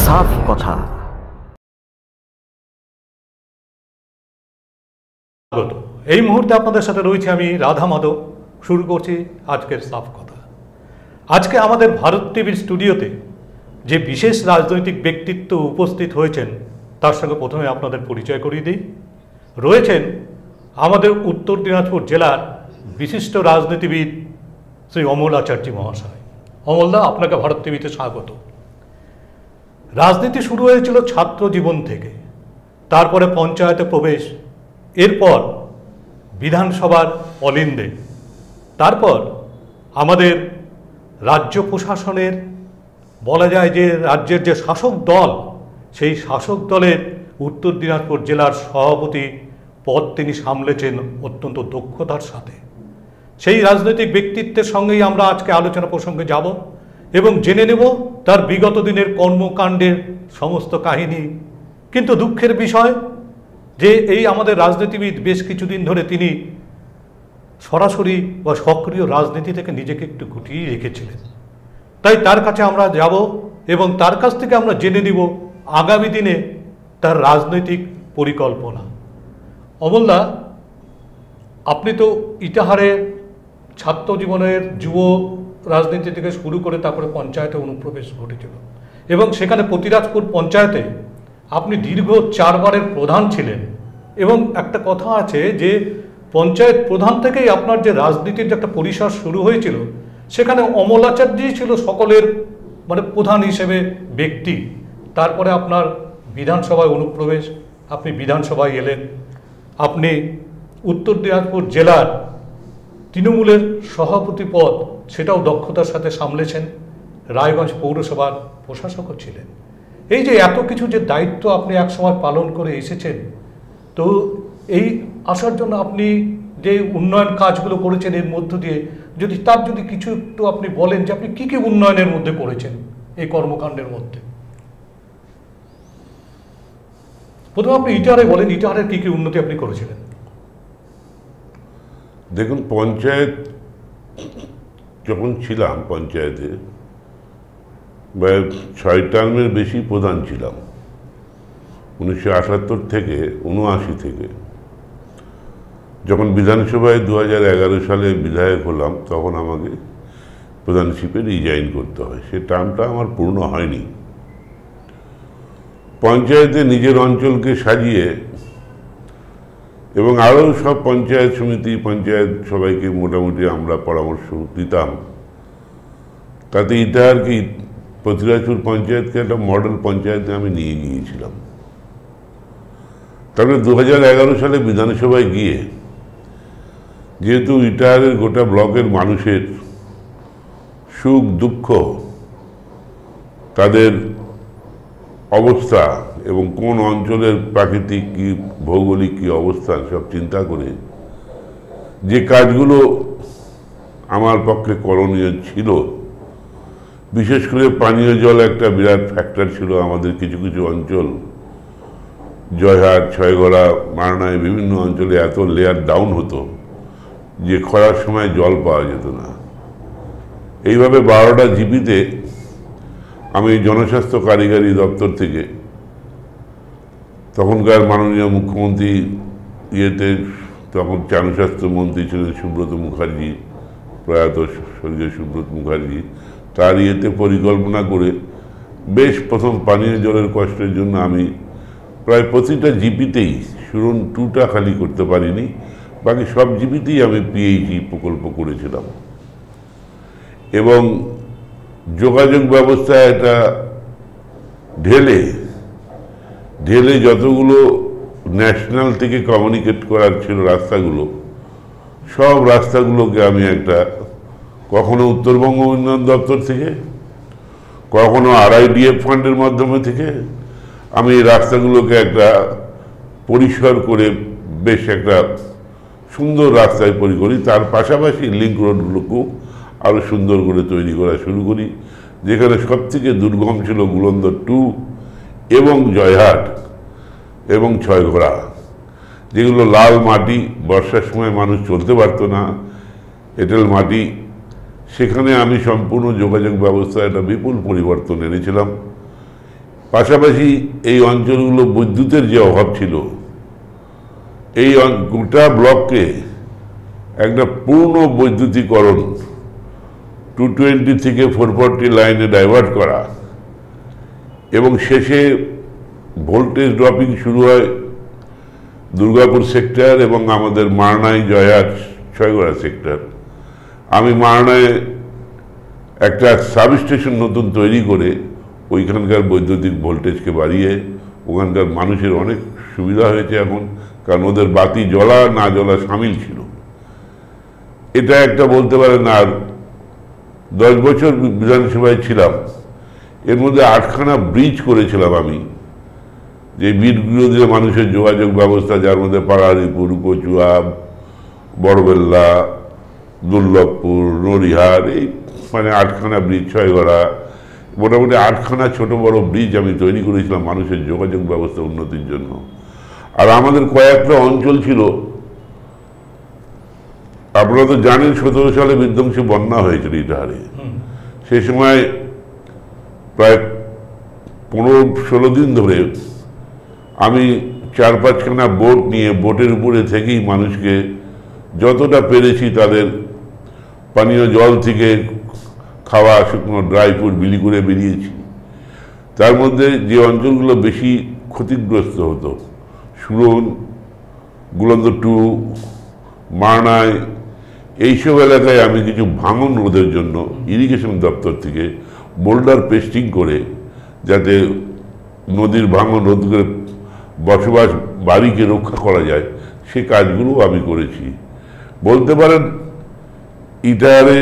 সাফ কথা। এই মুহূর্তে আপনাদের সাথে রয়েছে আমি রাধা মাধব। শুরু করছি আজকের সাফ কথা। আজকে আমাদের ভারত টিভির স্টুডিওতে যে বিশেষ রাজনৈতিক ব্যক্তিত্ব উপস্থিত হয়েছেন তার সঙ্গে প্রথমে আপনাদের পরিচয় করিয়ে দিই। রয়েছেন আমাদের উত্তর দিনাজপুর জেলার বিশিষ্ট রাজনীতিবিদ শ্রী অমল আচার্য মহাশয়। অমলদা, আপনাকে ভারত টিভিতে স্বাগত। রাজনীতি শুরু হয়েছিল ছাত্র জীবন থেকে, তারপরে পঞ্চায়েতে প্রবেশ, এরপর বিধানসভার অলিন্দে, তারপর আমাদের রাজ্য প্রশাসনের বলা যায় যে রাজ্যের যে শাসক দল, সেই শাসক দলের উত্তর দিনাজপুর জেলার সভাপতি পদ তিনি সামলেছেন অত্যন্ত দক্ষতার সাথে। সেই রাজনৈতিক ব্যক্তিত্বের সঙ্গেই আমরা আজকে আলোচনা প্রসঙ্গে যাব এবং জেনে নেব তার বিগত দিনের কর্মকাণ্ডের সমস্ত কাহিনী। কিন্তু দুঃখের বিষয় যে এই আমাদের রাজনীতিবিদ বেশ কিছুদিন ধরে তিনি সরাসরি বা সক্রিয় রাজনীতি থেকে নিজেকে একটু গুটিয়ে রেখেছিলেন। তাই তার কাছে আমরা যাব এবং তার কাছ থেকে আমরা জেনে নিব আগামী দিনে তার রাজনৈতিক পরিকল্পনা। অমলদা, আপনি তো ইটাহারের ছাত্র জীবনের যুব রাজনীতি থেকে শুরু করে তারপরে পঞ্চায়েতে অনুপ্রবেশ ঘটেছিল এবং সেখানে প্রতিরাজপুর পঞ্চায়েতে আপনি দীর্ঘ 4 বারের প্রধান ছিলেন। এবং একটা কথা আছে যে পঞ্চায়েত প্রধান থেকেই আপনার যে রাজনীতির যে একটা পরিসর শুরু হয়েছিল, সেখানে অমল আচার্যই ছিল সকলের প্রধান হিসেবে ব্যক্তি। তারপরে আপনার বিধানসভায় অনুপ্রবেশ, আপনি বিধানসভায় এলেন, আপনি উত্তর দিনাজপুর জেলার তৃণমূলের সভাপতি পদ সেটাও দক্ষতার সাথে সামলেছেন, রায়গঞ্জ পৌরসভার প্রশাসকও ছিলেন। এই যে এত কিছু যে দায়িত্ব আপনি একসময় পালন করে এসেছেন, তো এই আসার জন্য আপনি যে উন্নয়ন কাজগুলো করেছেন এর মধ্য দিয়ে যদি কিছু একটু আপনি বলেন যে আপনি কী কী উন্নয়নের মধ্যে করেছেন এই কর্মকাণ্ডের মধ্যে। প্রথমে আপনি ইটাহারে বলেন, ইটাহারের কী কী উন্নতি আপনি করেছিলেন। দেখুন, পঞ্চায়েত যখন ছিলাম, পঞ্চায়েতে 6 টার্মের বেশি প্রধান ছিলাম, 1978 থেকে 79 থেকে। যখন বিধানসভায় 2011 সালে বিধায়ক হলাম, তখন আমাকে প্রধানশিপে রিজাইন করতে হয়। সে টার্মটা আমার পূর্ণ হয়নি। পঞ্চায়েতে নিজের অঞ্চলকে সাজিয়ে এবং আরও সব পঞ্চায়েত সমিতি, পঞ্চায়েত সবাইকে মোটামুটি আমরা পরামর্শ দিতাম। তাতে ইটাহারকে, প্রতিরাজপুর পঞ্চায়েতকে একটা মডেল পঞ্চায়েতে আমি নিয়ে গিয়েছিলাম। তারপরে 2011 সালে বিধানসভায় গিয়ে, যেহেতু ইটাহারের গোটা ব্লকের মানুষের সুখ দুঃখ, তাদের অবস্থা এবং কোন অঞ্চলের প্রাকৃতিক কি, ভৌগোলিক কি অবস্থান, সব চিন্তা করে যে কাজগুলো আমার পক্ষে করণীয় ছিল, বিশেষ করে পানীয় জল একটা বিরাট ফ্যাক্টর ছিল আমাদের কিছু কিছু অঞ্চল, জয়হাট, ছয়গড়া, মারনায়, বিভিন্ন অঞ্চলে এত লেয়ার ডাউন হতো যে খরার সময় জল পাওয়া যেত না। এইভাবে 12টা জিপিতে আমি জনস্বাস্থ্য কারিগরি দপ্তর থেকে, তখনকার মাননীয় মুখ্যমন্ত্রী তখন জনস্বাস্থ্য মন্ত্রী ছিলেন সুব্রত মুখার্জি, প্রয়াত স্বর্গীয় সুব্রত মুখার্জি, তার পরিকল্পনা করে বেশ প্রথম পানীয় জলের কষ্টের জন্য আমি প্রায় প্রতিটা জিপিতেই, সুরন 2টা খালি করতে পারিনি, বাকি সব জিপিতেই আমি পিএইচই প্রকল্প করেছিলাম। এবং যোগাযোগ ব্যবস্থা এটা ঢেলে যতগুলো ন্যাশনাল থেকে কমিউনিকেট করার ছিল রাস্তাগুলো, সব রাস্তাগুলোকে আমি একটা, কখনো উত্তরবঙ্গ উন্নয়ন দপ্তর থেকে, কখনো RIDF ফান্ডের মাধ্যমে থেকে আমি এই রাস্তাগুলোকে একটা পরিষ্কার করে বেশ একটা সুন্দর রাস্তায় করি। তার পাশাপাশি লিঙ্ক রোডগুলোকেও আরও সুন্দর করে তৈরি করা শুরু করি। যেখানে সবথেকে দুর্গম ছিল গুলন্দর 2 এবং জয়হাট এবং ছয়গড়া, যেগুলো লাল মাটি, বর্ষার সময় মানুষ চলতে পারতো না, এঁটেল মাটি, সেখানে আমি সম্পূর্ণ যোগাযোগ ব্যবস্থা একটা বিপুল পরিবর্তন এনেছিলাম পাশাপাশি এই অঞ্চলগুলো বিদ্যুতের যে অভাব ছিল, এই গোটা ব্লককে একটা পূর্ণ বৈদ্যুতিকরণ 220 থেকে 440 লাইনে ডাইভার্ট করা এবং শেষে ভোল্টেজ ড্রপিং শুরু হয় দুর্গাপুর সেক্টর এবং আমাদের মারনাই জয়ার ছয়গড়া সেক্টর। আমি মারনায় একটা সাবস্টেশন নতুন তৈরি করে ওইখানকার বৈদ্যুতিক ভোল্টেজকে বাড়িয়ে ওখানকার মানুষের অনেক সুবিধা হয়েছে এখন, কারণ ওদের বাতি জ্বলা না জ্বলা সামিল ছিল। এটা একটা বলতে পারেন। আর 10 বছর বিধানসভায় ছিলাম, এর মধ্যে 8খানা ব্রিজ করেছিলাম আমি, যে ব্রিজগুলো দিয়ে মানুষের যোগাযোগ ব্যবস্থা, যার মধ্যে পাড়ারিপুর, কচুয়া, বড়বেল্লা, দুর্লভপুর, নড়িহার, এই মানে 8খানা ব্রিজ, ছয়গড়া, মোটামুটি 8খানা ছোট বড় ব্রিজ আমি তৈরি করেছিলাম মানুষের যোগাযোগ ব্যবস্থা উন্নতির জন্য। আর আমাদের কয়েকটা অঞ্চল ছিল, আপনারা তো জানেন 17 সালে বিধ্বংসী বন্যা হয়েছিল ইটাহারে। সেই সময় প্রায় 15-16 দিন ধরে আমি 4-5খানা বোট নিয়ে বোটের উপরে থেকেই মানুষকে যতটা পেরেছি তাদের পানীয় জল থেকে খাওয়া শুকনো ড্রাই ফ্রুট বিলি করে বেরিয়েছি। তার মধ্যে যে অঞ্চলগুলো বেশি ক্ষতিগ্রস্ত হতো, সুরন, গুলন্দ 2, মারনাই, এইসব এলাকায় আমি কিছু ভাঙন রোধের জন্য ইরিগেশন দপ্তর থেকে বোল্ডার পেস্টিং করে, যাতে নদীর ভাঙন রোধ করে বসবাস বাড়িকে রক্ষা করা যায়, সে কাজগুলো আমি করেছি। বলতে পারেন ইটাহারে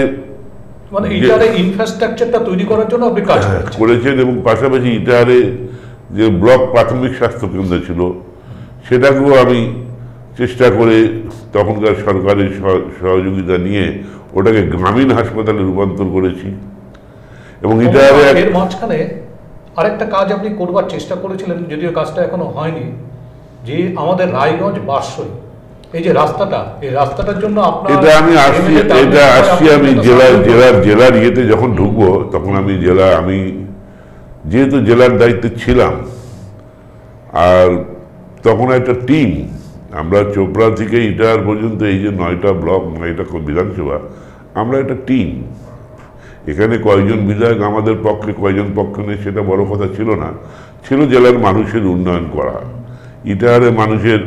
মানে ইটাহারে ইনফ্রাস্ট্রাকচারটা তৈরি করার জন্য আপনি কাজ করেছেন। এবং পাশাপাশি ইটাহারে যে ব্লক প্রাথমিক স্বাস্থ্য কেন্দ্র ছিল, সেটাকেও আমি চেষ্টা করে তখনকার সরকারের সহযোগিতা নিয়ে ওটাকে গ্রামীণ হাসপাতালে রূপান্তর করেছি। এবং ইটাহারে এর মাঝখানে আরেকটা কাজ আপনি করবার চেষ্টা করেছিলেন, যদিও কাজটা এখনো হয়নি, যে আমাদের রায়গঞ্জ বারসই এই যে রাস্তাটা, এই রাস্তাটার জন্য আপনার আমি জেলার ইয়েতে যখন ঢুকবো, তখন আমি যেহেতু জেলার দায়িত্বে ছিলাম, আর তখন একটা টিম, আমরা চোপড়া থেকে ইটাহার পর্যন্ত এই যে 9টা ব্লক, 9টা বিধানসভা, আমরা একটা টিম। এখানে কয়জন বিধায়ক আমাদের পক্ষে, কয়জন পক্ষে নেই সেটা বড় কথা ছিল না, ছিল জেলার মানুষের উন্নয়ন করা। ইটাহারে মানুষের,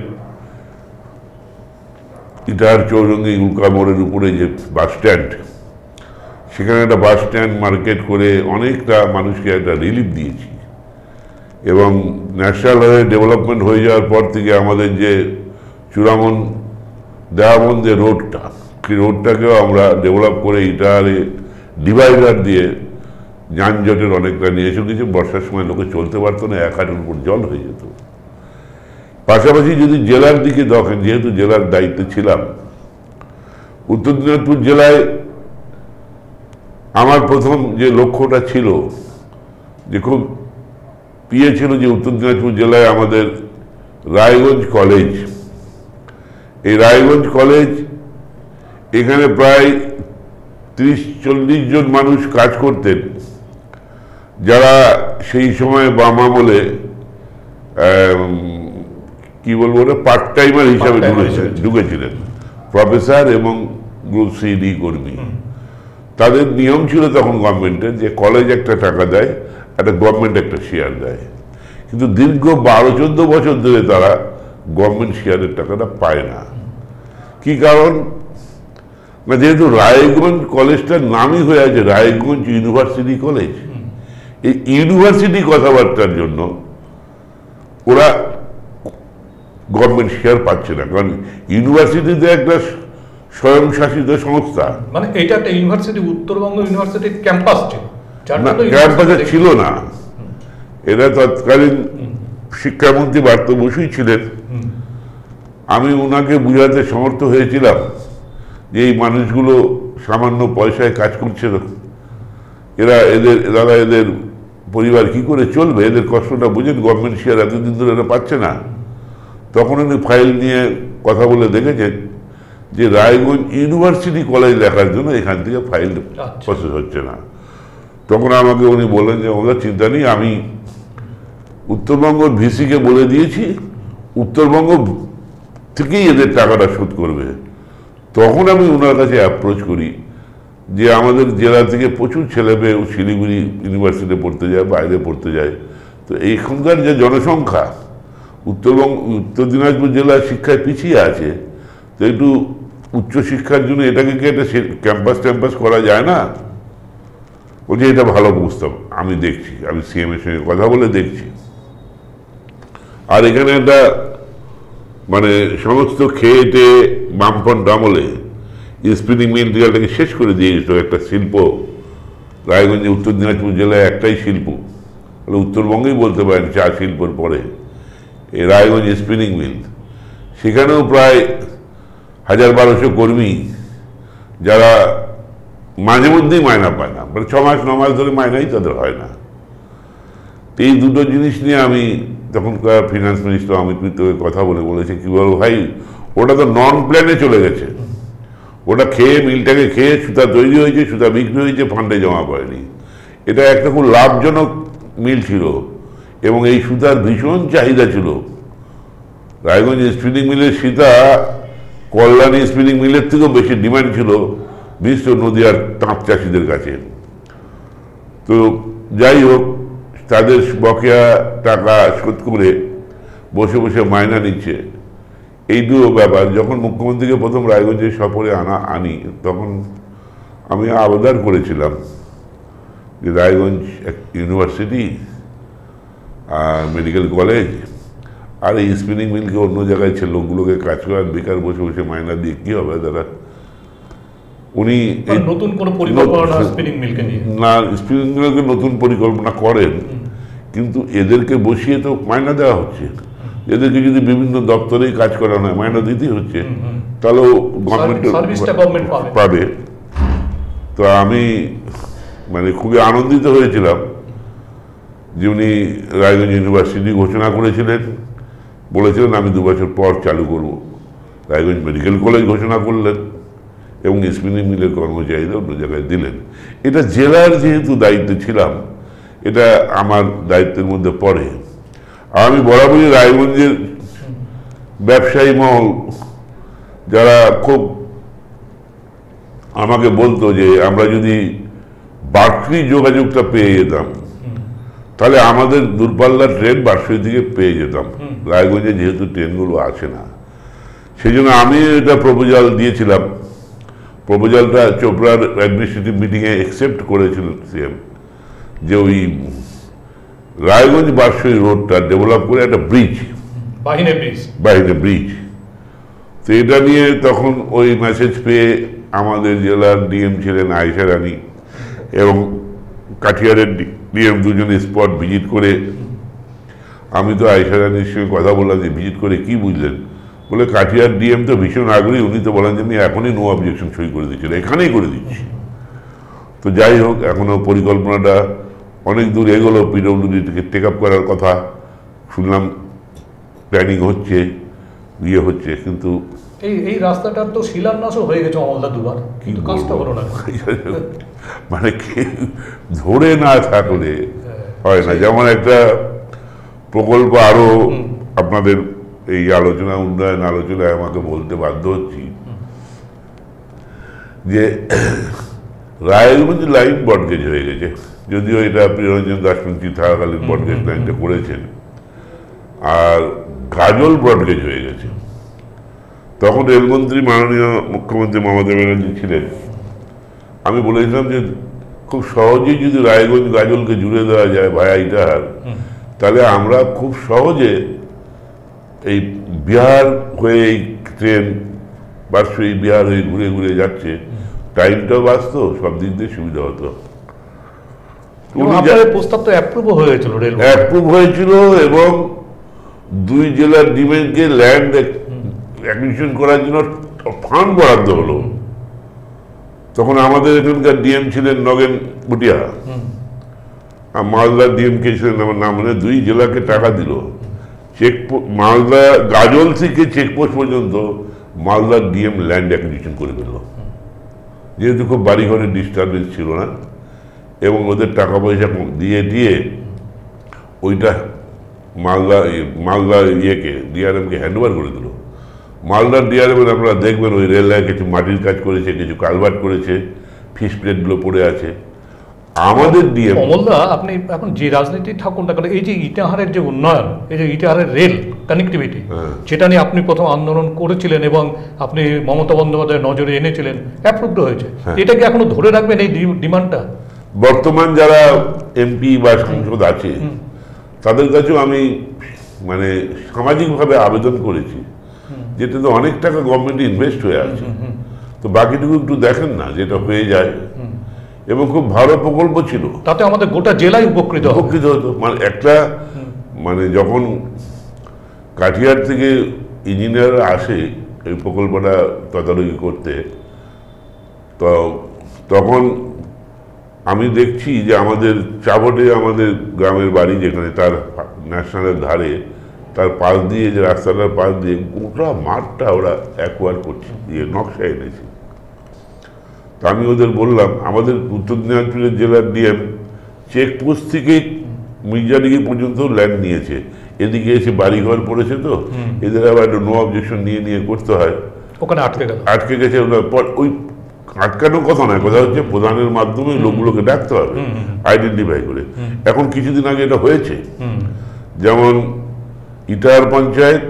ইটাহার চৌরঙ্গি উল্কা মোড়ের উপরে যে বাস স্ট্যান্ড, সেখানে একটা বাস স্ট্যান্ড মার্কেট করে অনেকটা মানুষকে একটা রিলিফ দিয়েছি। এবং ন্যাশনাল হাইওয়ে ডেভেলপমেন্ট হয়ে যাওয়ার পর থেকে আমাদের যে চূড়ামন দেওয়াবন্দ যে রোডটা, সেই রোডটাকেও আমরা ডেভেলপ করে ইটাহারে ডিভাইডার দিয়ে যানজটের অনেকটা নিয়ে এসে কিছু, বর্ষার সময় লোকে চলতে পারতো না, 1 হাঁটুর উপর জল হয়ে যেত। পাশাপাশি যদি জেলার দিকে দেখেন, যেহেতু জেলার দায়িত্বে ছিলাম, উত্তর দিনাজপুর জেলায় আমার প্রথম যে লক্ষ্যটা ছিল, যে খুব ছিল, যে উত্তর দিনাজপুর জেলায় আমাদের রায়গঞ্জ কলেজ, এই রায়গঞ্জ কলেজ, এখানে প্রায় 30-40 জন মানুষ কাজ করতেন, যারা সেই সময় বাম আমলে কি বলবো না, পার্ট টাইমার হিসাবে ঢুকেছিলেন, প্রফেসর এবং গ্রুপ CD কর্মী। তাদের নিয়ম ছিল তখন গভর্নমেন্টের, যে কলেজ একটা টাকা দেয়, একটা গভর্নমেন্ট একটা শেয়ার দেয়, কিন্তু দীর্ঘ 12-14 বছর ধরে তারা গভর্নমেন্ট শেয়ারের টাকাটা পায় না। কি কারণ না, যেহেতু রায়গঞ্জ কলেজটার নামই হয়ে আছে রায়গঞ্জ ইউনিভার্সিটি কলেজ, এই ইউনিভার্সিটি কথাবার্তার জন্য ওরা গভর্নমেন্ট শেয়ার পাচ্ছে না, কারণ ইউনিভার্সিটিতে একটা স্বয়ংশাসিত সংস্থা, মানে এটা একটা ইউনিভার্সিটি, উত্তরবঙ্গ ইউনিভার্সিটির ক্যাম্পাস ছিল, ক্যাম্পাসে ছিল না। এরা তৎকালীন শিক্ষামন্ত্রী বার্ত বসুই ছিলেন। আমি ওনাকে বুঝাতে সমর্থ হয়েছিলাম যে এই মানুষগুলো সামান্য পয়সায় কাজ করছে না, এদের পরিবার কি করে চলবে, এদের কষ্টটা বুঝেন, গভর্নমেন্ট শেয়ার এতদিন ধরে এরা পাচ্ছে না। তখন উনি ফাইল নিয়ে কথা বলে দেখেছেন যে রায়গঞ্জ ইউনিভার্সিটি কলেজ লেখার জন্য এখান থেকে ফাইল প্রসেস হচ্ছে না। তখন আমাকে উনি বললেন যে ওদের চিন্তা নেই, আমি উত্তরবঙ্গের ভিসিকে বলে দিয়েছি উত্তরবঙ্গ থেকেই এদের টাকাটা শোধ করবে। তখন আমি ওনার কাছে অ্যাপ্রোচ করি যে আমাদের জেলা থেকে প্রচুর ছেলে মেয়ে শিলিগুড়ি ইউনিভার্সিটিতে পড়তে যায়, বাইরে পড়তে যায়। তো এইখানকার যে জনসংখ্যা, উত্তর দিনাজপুর জেলার শিক্ষায় পিছিয়ে আছে, তো একটু উচ্চশিক্ষার জন্য এটাকে কি একটা ক্যাম্পাস করা যায় না? বলছে এটা ভালো প্রস্তাব, আমি দেখছি, আমি সিএম এর সঙ্গে কথা বলে দেখছি। আর এখানে একটা মানে সমস্ত খেয়েটে বামফ্রন্ট আমলে স্পিনিং মেটেরিয়ালটাকে শেষ করে দিয়েছিল একটা শিল্প। রায়গঞ্জে উত্তর দিনাজপুর জেলায় একটাই শিল্প, উত্তরবঙ্গেই বলতে পারেন চা শিল্পর পরে এই রায়গঞ্জ স্পিনিং মিল। সেখানেও প্রায় 1000-1200 কর্মী যারা মাঝে মধ্যেই মায়না পায় না, মানে 6 মাস 9 মাস ধরে মায়নাই তাদের হয় না। এই দুটো জিনিস নিয়ে আমি তখনকার ফিনান্স মিনিস্টার অমিত মিত্রকে কথা বলেছি কি বলবো ভাই, ওটা তো নন প্ল্যানে চলে গেছে, ওটা মিলটাকে খেয়ে সুতা তৈরি হয়েছে, সুতা বিক্রি হয়েছে, ফান্ডে জমা পড়েনি। এটা একটা খুব লাভজনক মিল ছিল এবং এই সুতার ভীষণ চাহিদা ছিল। রায়গঞ্জ স্পিনিং মিলের সীতা কল্যাণী স্পিনিং মিলের থেকেও বেশি ডিমান্ড ছিল বিশেষ করে নদীয়ার তাঁত চাষিদের কাছে। তো যাই হোক, তাদের বকেয়া টাকা শোধ করে বসে বসে মায়না নিচ্ছে, এই দুটো ব্যাপার। যখন মুখ্যমন্ত্রীকে প্রথম রায়গঞ্জের সফরে আনি তখন আমি আবেদন করেছিলাম যে রায়গঞ্জ ইউনিভার্সিটি মেডিকেল কলেজ আর এই স্পিনিং মিলকে অন্য জায়গায় লোকগুলোকে কাজ করার, বেকার বসে বসে মায়না দিয়ে কী হবে দাদা। উনি নতুন কোনো পরিকল্পনা স্পিনিং মিলকে নিয়ে না, স্পিনিং মিলকে নতুন পরিকল্পনা করেন, কিন্তু এদেরকে বসিয়ে তো মায়না দেওয়া হচ্ছে। এদেরকে যদি বিভিন্ন দপ্তরেই কাজ করানো হয়, মায়না দিতেই হচ্ছে, তাহলেও গভর্নমেন্ট পাবে। তো আমি মানে খুবই আনন্দিত হয়েছিলাম যে উনি রায়গঞ্জ ইউনিভার্সিটি ঘোষণা করেছিলেন, বলেছিলেন আমি 2 বছর পর চালু করব। রায়গঞ্জ মেডিকেল কলেজ ঘোষণা করলেন এবং স্পিনিং মিলের কর্মচারীরা অন্য জায়গায় দিলেন। এটা জেলার যেহেতু দায়িত্বে ছিলাম, এটা আমার দায়িত্বের মধ্যে পড়ে। আমি বরাবরই রায়গঞ্জের ব্যবসায়ী মহল যারা খুব আমাকে বলতো যে আমরা যদি বার্ষিক যোগাযোগটা পেয়ে যেতাম তাহলে আমাদের দূরপাল্লার ট্রেন বার্ষিক থেকে পেয়ে যেতাম। রায়গঞ্জে যেহেতু ট্রেনগুলো আসে না, সেই জন্য আমি এটা প্রপোজাল দিয়েছিলাম। প্রপোজালটা চোপড়ার অ্যাডমিনিস্ট্রেটিভ মিটিংয়ে অ্যাকসেপ্ট করেছিলেন সিএম, যে ওই রায়গঞ্জ বার্ষই রোডটা ডেভেলপ করে একটা ব্রিজ, বাহিনী ব্রিজ। তো এটা নিয়ে তখন ওই মেসেজ পেয়ে আমাদের জেলার ডিএম ছিলেন আয়েশা রানী এবং কাঠিয়ারের ডিএম দুজনে স্পট ভিজিট করে, আমি তো আয়েশা রানীর সঙ্গে কথা বললাম যে ভিজিট করে কি বুঝলেন, বলে কাঠিয়ার ডিএম তো ভীষণ আগ্রহী, উনি তো বলেন যে আমি এখনই নো অবজেকশন সই করে দিচ্ছি, এখানেই করে দিচ্ছি। তো যাই হোক, এখনও পরিকল্পনাটা অনেক দূর এগোলো, পিডব্লিউডিকে টেক আপ করার কথা শুনলাম, প্ল্যানিং হচ্ছে, ইয়ে হচ্ছে, কিন্তু এই রাস্তাটার তো শিলান্যাসও হয়ে গেছে অমলদা 2 বার, কিন্তু কাজটা হলো না। মানে ধরে না থাকলে হয় না। যেমন একটা প্রকল্প আরো আপনাদের এই উন্নয়ন আলোচনায় আমাকে বলতে বাধ্য হচ্ছি যে রায়গঞ্জ লাইন বটগেজ হয়ে গেছে, যদিও এটা প্রিয়রঞ্জন দাসমন্ত্রী থাকাকালীন বটগেজ লাইনটা করেছেন, আর গাজল ব্রডগেজ হয়ে গেছে। তখন রেলমন্ত্রী মাননীয় মুখ্যমন্ত্রী মমতা ব্যানার্জি ছিলেন। আমি বলেছিলাম যে খুব সহজেই যদি রায়গঞ্জ গাজলকে জুড়ে দেওয়া যায় ভায়া ইটাহার, তাহলে আমরা খুব সহজে এই বিহার হয়ে এই ট্রেন বার্ষিক বিহার হয়ে ঘুরে ঘুরে যাচ্ছে, টাইমটাও বাঁচত, সব দিক দিয়ে সুবিধা হতো। প্রস্তাব তো অ্যাপ্রুভ হয়েছিল, অ্যাপ্রুভ হয়েছিল এবং 2 জেলার ডিমেন্টকে ল্যান্ড অ্যাকুইজিশন করার জন্য ফান্ড বরাদ্দ হলো। তখন আমাদের এখানকার ডিএম ছিলেন নগেন ভুটিয়া, আর মালদার ডিএম কে ছিলেন আমার নাম মনে, 2 জেলাকে টাকা দিল। মালদা গাজল থেকে চেকপোস্ট পর্যন্ত মালদার ডিএম ল্যান্ড অ্যাকুইজিশন করে দিল, যেহেতু খুব বাড়িঘরের ডিস্টার্বেন্স ছিল না, এবং ওদের টাকা পয়সা দিয়ে ওইটা মালদা ইয়েকে ডিআরএমকে হ্যান্ডওভার করে দিল। মালদার ডিআরএম আপনারা দেখবেন ওই রেল লাইনে কিছু মাটির কাজ করেছে, কিছু কালভার্ট করেছে, ফিস প্লেটগুলো পড়ে আছে। আমাদের ডিএম অমলদা, আপনি এখন যে রাজনীতি থাকুন না কেন, এই যে ইটাহারের যে উন্নয়ন, এই যে ইটাহারের রেল কানেক্টিভিটি, যেটা নিয়ে আপনি প্রথম আন্দোলন করেছিলেন এবং আপনি মমতা বন্দ্যোপাধ্যায়ের নজরে এনেছিলেন, অ্যাপ্রুভড হয়েছে, এটা কি এখনো ধরে রাখবেন এই ডিমান্ডটা? বর্তমান যারা এমপি বা সাংসদ আছে তাদের কাছেও আমি মানে সামাজিকভাবে আবেদন করেছি, যেটাতে অনেক টাকা গভর্নমেন্ট ইনভেস্ট হয়ে আছে, তো বাকিটুকু একটু দেখেন না, যেটা হয়ে যায়। এবং খুব ভালো প্রকল্প ছিল, তাতে আমাদের গোটা জেলায় উপকৃত হতো। মানে একটা মানে যখন কাঠিয়ার থেকে ইঞ্জিনিয়ার আসে এই প্রকল্পটা তদারকি করতে, তো তখন আমি দেখছি যে আমাদের চাবটে আমাদের গ্রামের বাড়ি, যেখানে তার ন্যাশনালের ধারে, তার পাশ দিয়ে যে রাস্তাটার পাশ দিয়ে গোটা মাঠটা ওরা অ্যাকোয়ার করছে, দিয়ে নকশা এনেছে। তা আমি ওদের বললাম, আমাদের উত্তর দিনাজপুরের জেলার ডিএম চেকপোস্ট থেকে মির্জাডিগি পর্যন্ত ল্যান্ড নিয়েছে, এদিকে এসে বাড়িঘর পড়েছে, তো এদের আবার একটা নো অবজেকশন নিয়ে করতে হয়, ওখানে আটকে গেছে। ওই আটকানোর কথা নয়, কথা হচ্ছে প্রধানের মাধ্যমে লোকগুলোকে ডাকতে হবে, আইডেন্টিফাই করে। এখন কিছুদিন আগে এটা হয়েছে, যেমন ইটাহার পঞ্চায়েত,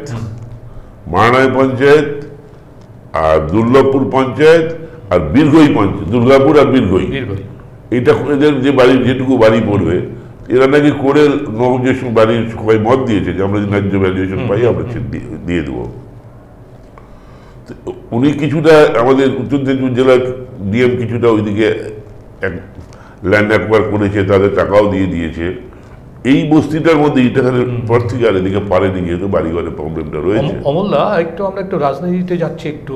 মারানাই পঞ্চায়েত, আর দুর্লভপুর পঞ্চায়েত, আর বীরগই পঞ্চায়েত, দুর্গাপুর আর বীরগই, এটা এদের যে বাড়ি, যেটুকু বাড়ি পড়বে, এরা নাকি করে নবজেশন বাড়ির সবাই মত দিয়েছে যে আমরা ন্যায্য ভ্যালুয়েশন পাই, আমরা দিয়ে দেবো। উনি কিছুটা, আমাদের উত্তর দিনাজপুর জেলার ডিএম কিছুটা ওইদিকে ল্যান্ড অ্যাকোয়ার করেছে, তাদের টাকাও দিয়ে দিয়েছে। এই বস্তিটার মধ্যে ইটাহারের পর থেকে আর এদিকে পারেনি, যেহেতু বাড়িঘরের প্রবলেমটা রয়েছে। অমলদা, আমরা একটু রাজনীতিতে যাচ্ছি একটু,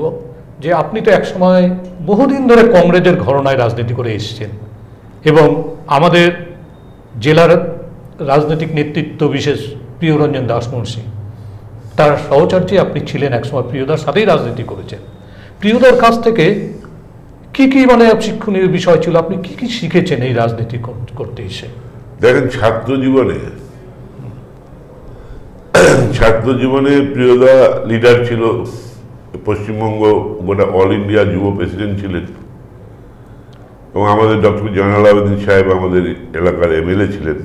যে আপনি তো একসময় বহুদিন ধরে কংগ্রেসের ঘরানায় রাজনীতি করে এসেছেন এবং আমাদের জেলার রাজনৈতিক নেতৃত্ব বিশেষ প্রিয়রঞ্জন দাসমুন্সী, তার সহচর্যে আপনি ছিলেন একসময়, প্রিয়দার সাথেই রাজনীতি করেছেন। প্রিয়দার কাছ থেকে কি কি মানে শিক্ষণীয় বিষয় ছিল, আপনি কি কি শিখেছেন এই রাজনীতি করতে এসে? দেখেন, ছাত্র জীবনে প্রিয়দা লিডার ছিল, পশ্চিমবঙ্গ গোটা অল ইন্ডিয়া যুব প্রেসিডেন্ট ছিলেন, এবং আমাদের ডক্টর জয়নাল আবেদিন সাহেব আমাদের এলাকার এমএলএ ছিলেন।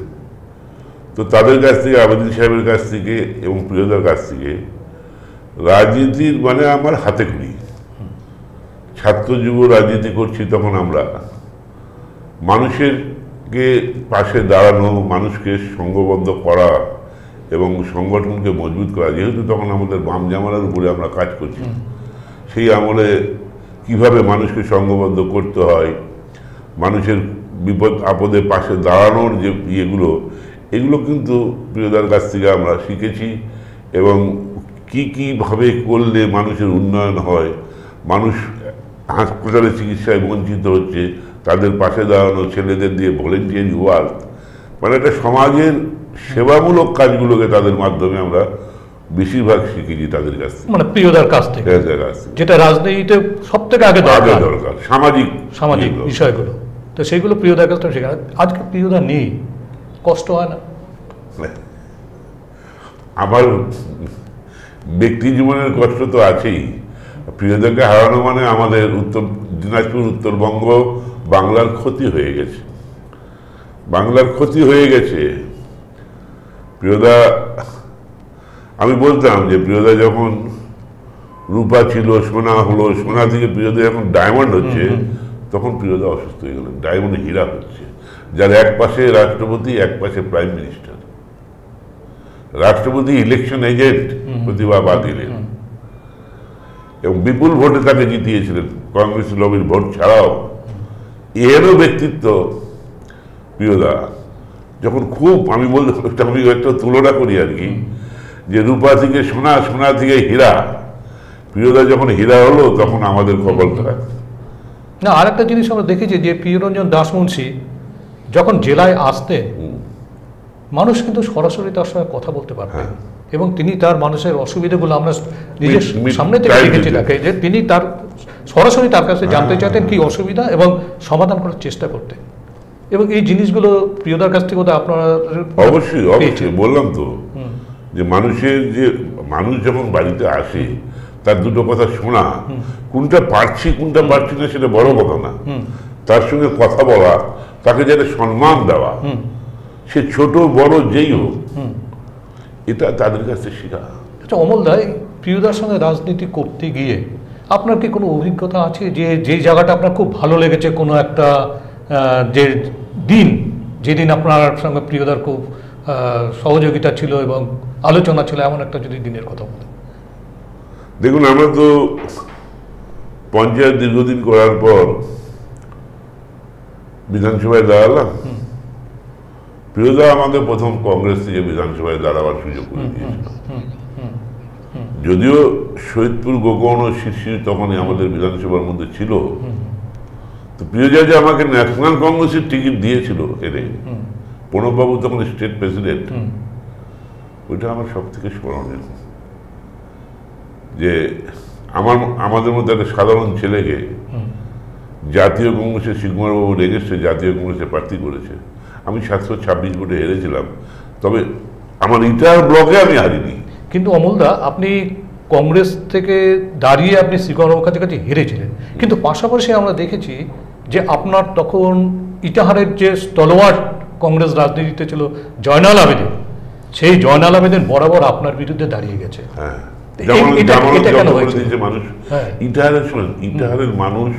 তো তাদের কাছ থেকে, আবেদিন সাহেবের কাছ থেকে এবং প্রিয়দার কাছ থেকে রাজনীতির মানে আমার হাতে খড়ি। ছাত্র যুব রাজনীতি করছি, তখন আমরা মানুষেরকে পাশে দাঁড়ানো, মানুষকে সংঘবদ্ধ করা এবং সংগঠনকে মজবুত করা, যেহেতু তখন আমাদের বাম জামানার উপরে আমরা কাজ করছি, সেই আমলে কিভাবে মানুষকে সংঘবদ্ধ করতে হয়, মানুষের বিপদ আপদে পাশে দাঁড়ানোর যে ইয়েগুলো, এগুলো কিন্তু প্রিয়দার কাছ থেকে আমরা শিখেছি। এবং কীভাবে করলে মানুষের উন্নয়ন হয়, মানুষ হাসপাতালে চিকিৎসায় বঞ্চিত হচ্ছে, তাদের পাশে দাঁড়ানো, ছেলেদের দিয়ে ভলেন্টিয়ারি ওয়ার্ক, মানে একটা সমাজের সেবামূলক কাজগুলোকে তাদের মাধ্যমে আমরা বেশিরভাগ শিখেছি তাদের কাছ থেকে, মানে প্রিয়দার কাছ থেকে, যেটা রাজনীতিতে সব থেকে আগে দরকার, সামাজিক বিষয়গুলো। তো সেইগুলো প্রিয়দার কাছ থেকে শেখা। আজকে প্রিয়দা নেই, কষ্ট হয় না? আমার ব্যক্তি জীবনের কষ্ট তো আছেই। প্রিয়দাকে হারানো মানে আমাদের উত্তর দিনাজপুর, উত্তরবঙ্গ, বাংলার ক্ষতি হয়ে গেছে, প্রিয়দা, আমি বলতাম যে প্রিয়দা যখন রূপা ছিল, সোনা হলো, সোনা থেকে প্রিয়দা যখন ডায়মন্ড হচ্ছে, তখন প্রিয়দা অসুস্থ হয়ে গেলেন। ডায়মন্ড হীরা হচ্ছে, যার এক পাশে রাষ্ট্রপতি, এক পাশে প্রাইম মিনিস্টার। রাষ্ট্রপতি ইলেকশন এজেন্ট, প্রতিভা বাতিলের, এবং বিপুল ভোটে তাকে জিতিয়েছিলেন, কংগ্রেস লবির ভোট ছাড়াও। এরও ব্যক্তিত্ব প্রিয়দা। যখন খুব, আমি একটা তুলনা করি আর কি, যে রূপা থেকে সোনা, সোনা থেকে হীরা, প্রিয়দা যখন হীরা হলো, তখন আমাদের কপাল খারাপ। না, আর একটা জিনিস আমরা দেখেছি যে প্রিয়রঞ্জন দাসমুন্সী যখন জেলায় আসতেন, মানুষ কিন্তু সরাসরি তার সঙ্গে কথা বলতে পারতেন, এবং তিনি তার মানুষের অসুবিধাগুলো আমরা নিজের সামনে থেকে দেখেছি তাকে, যে তিনি তার সরাসরি তার কাছে জানতে চাইতেন কি অসুবিধা এবং সমাধান করার চেষ্টা করতেন। এবং এই জিনিসগুলো প্রিয়দার কাছ থেকে আপনারা অবশ্যই অবশ্যই বললাম তো যে মানুষ যখন বাড়িতে আসে তার দুটো কথা শোনা, কোনটা পারছি কোনটা পারছি না সেটা বড় কথা না, তার সঙ্গে কথা বলা, তাকে যাতে সম্মান দেওয়া, সে ছোট বড় যেই হোক, এটা তাদের কাছে শেখা। আচ্ছা অমল দা, প্রিয়দার সঙ্গে রাজনীতি করতে গিয়ে আপনার কি কোনো অভিজ্ঞতা আছে যে জায়গাটা আপনার খুব ভালো লেগেছে, কোনো একটা যে দিন যেদিন আপনার সঙ্গে প্রিয়দার খুব সহযোগিতা ছিল এবং আলোচনা ছিল, এমন একটা যদি দিনের কথা বলেন? দেখুন, আমরা তো পঞ্চায়েত দীর্ঘদিন করার পর বিধানসভায় দাঁড়ালাম। প্রিয়দা আমাকে প্রথম কংগ্রেস থেকে বিধানসভায় দাঁড়াবার সুযোগ করে দিয়েছিল। যদিও শহীদপুর, গোকর্ণ ও শিরশির তখনই আমাদের বিধানসভার মধ্যে ছিল, তো প্রিয়দা যে আমাকে ন্যাশনাল কংগ্রেসের টিকিট দিয়েছিল এনে, প্রণববাবু তখন স্টেট প্রেসিডেন্ট, ওইটা আমার সব থেকে স্মরণীয়। যে আমাদের মধ্যে একটা সাধারণ ছেলেকে জাতীয় কংগ্রেসের শিবকুমারবাবু রেগেস্টে জাতীয় কংগ্রেসে প্রার্থী করেছে। আমি 726 ভোটে হেরেছিলাম, তবে আমার ইন্টার ব্লকে আমি হারিনি। কিন্তু অমলদা, আপনি কংগ্রেস থেকে দাঁড়িয়ে আপনি শ্রীকরবাবুর কাছে হেরেছিলেন, কিন্তু পাশাপাশি আমরা দেখেছি যে আপনার তখন ইটাহারের যে তলোয়ার কংগ্রেস রাজনীতিতে ছিল জয়নাল আবেদিন, সেই জয়নাল আবেদিন বরাবর আপনার বিরুদ্ধে দাঁড়িয়ে গেছে। হ্যাঁ, মানুষ ইটাহারের মানুষ,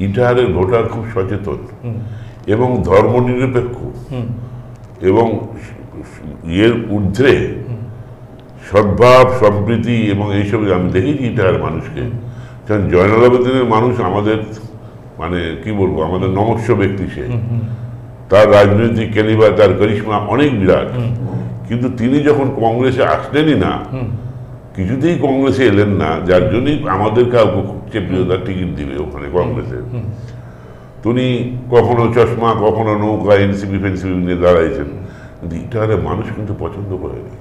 ইটাহারের ভোটার খুব সচেতন এবং ধর্মনিরপেক্ষ এবং এর ঊর্ধ্বে সদ্ভাব, সম্প্রীতি এবং এইসব আমি দেখেছি ইটাহারের মানুষকে। কারণ জয়নাল আবেদিনের মানুষ আমাদের, মানে কি বলবো, আমাদের নমস্য ব্যক্তি। সে, তার রাজনৈতিক ক্যালিবার, তার করিশ্মা অনেক বিরাট, কিন্তু তিনি যখন কংগ্রেসে আসলেনই না, কিছুতেই কংগ্রেসে এলেন না, যার জন্যই আমাদের কাউকে খুঁজছে প্রিয়দার টিকিট দিবে ওখানে কংগ্রেসে। তিনি কখনো চশমা, কখনো নৌকা, এনসিপি ফেনসিপি নিয়ে দাঁড়াইছেন, কিন্তু ইটাহারের মানুষ কিন্তু পছন্দ করেনি।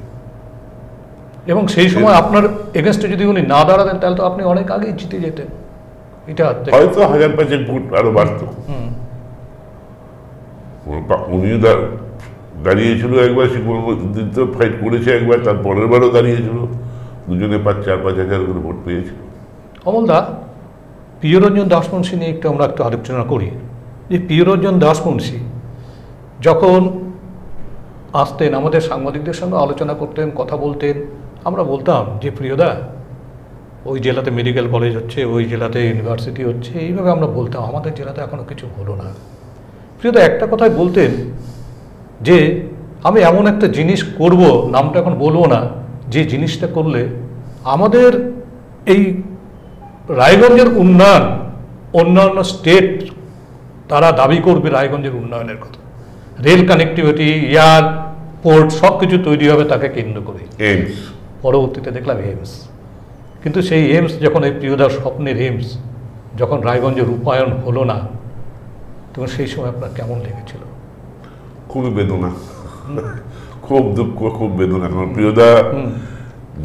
এবং সেই সময় আপনার এগেনস্টে যদি উনি না দাঁড়াতেন, তাহলে তো আপনি অনেক আগেই জিতে যেতেন। এটা হয়তো 1000-5 ভোট আরো বাড়ত। উনিও দাঁড়িয়েছিল একবার, শিবকুমার ফাইট করেছে একবার, তার পরের বারও দাঁড়িয়েছিল, দুজনে 4-5 হাজার করে ভোট পেয়েছিল। অমলদা, প্রিয়রঞ্জন দাসমুন্সী নিয়ে আমরা একটু আলোচনা করি। যে প্রিয়রঞ্জন দাসমুন্সী যখন আসতেন, আমাদের সাংবাদিকদের সঙ্গে আলোচনা করতেন, কথা বলতেন, আমরা বলতাম যে প্রিয়দা, ওই জেলাতে মেডিকেল কলেজ হচ্ছে, ওই জেলাতে ইউনিভার্সিটি হচ্ছে, এইভাবে আমরা বলতাম, আমাদের জেলাতে এখনো কিছু হলো না। প্রিয়দা একটা কথাই বলতেন যে আমি এমন একটা জিনিস করব, নামটা এখন বলবো না, যে জিনিসটা করলে আমাদের এই রায়গঞ্জের উন্নয়ন, অন্যান্য স্টেট তারা দাবি করবে রায়গঞ্জের উন্নয়নের কথা, রেল কানেক্টিভিটি, এয়ারপোর্ট সব কিছু তৈরি হবে তাকে কেন্দ্র করে। পরবর্তীতে দেখলাম এইমস, কিন্তু সেই এইমস যখন, এই প্রিয়দার স্বপ্নের এইমস যখন রায়গঞ্জে রূপায়ণ হলো না, তখন সেই সময় আপনার কেমন লেগেছিল? খুবই বেদনা, খুব দুঃখ, খুব বেদনা। কারণ প্রিয়দা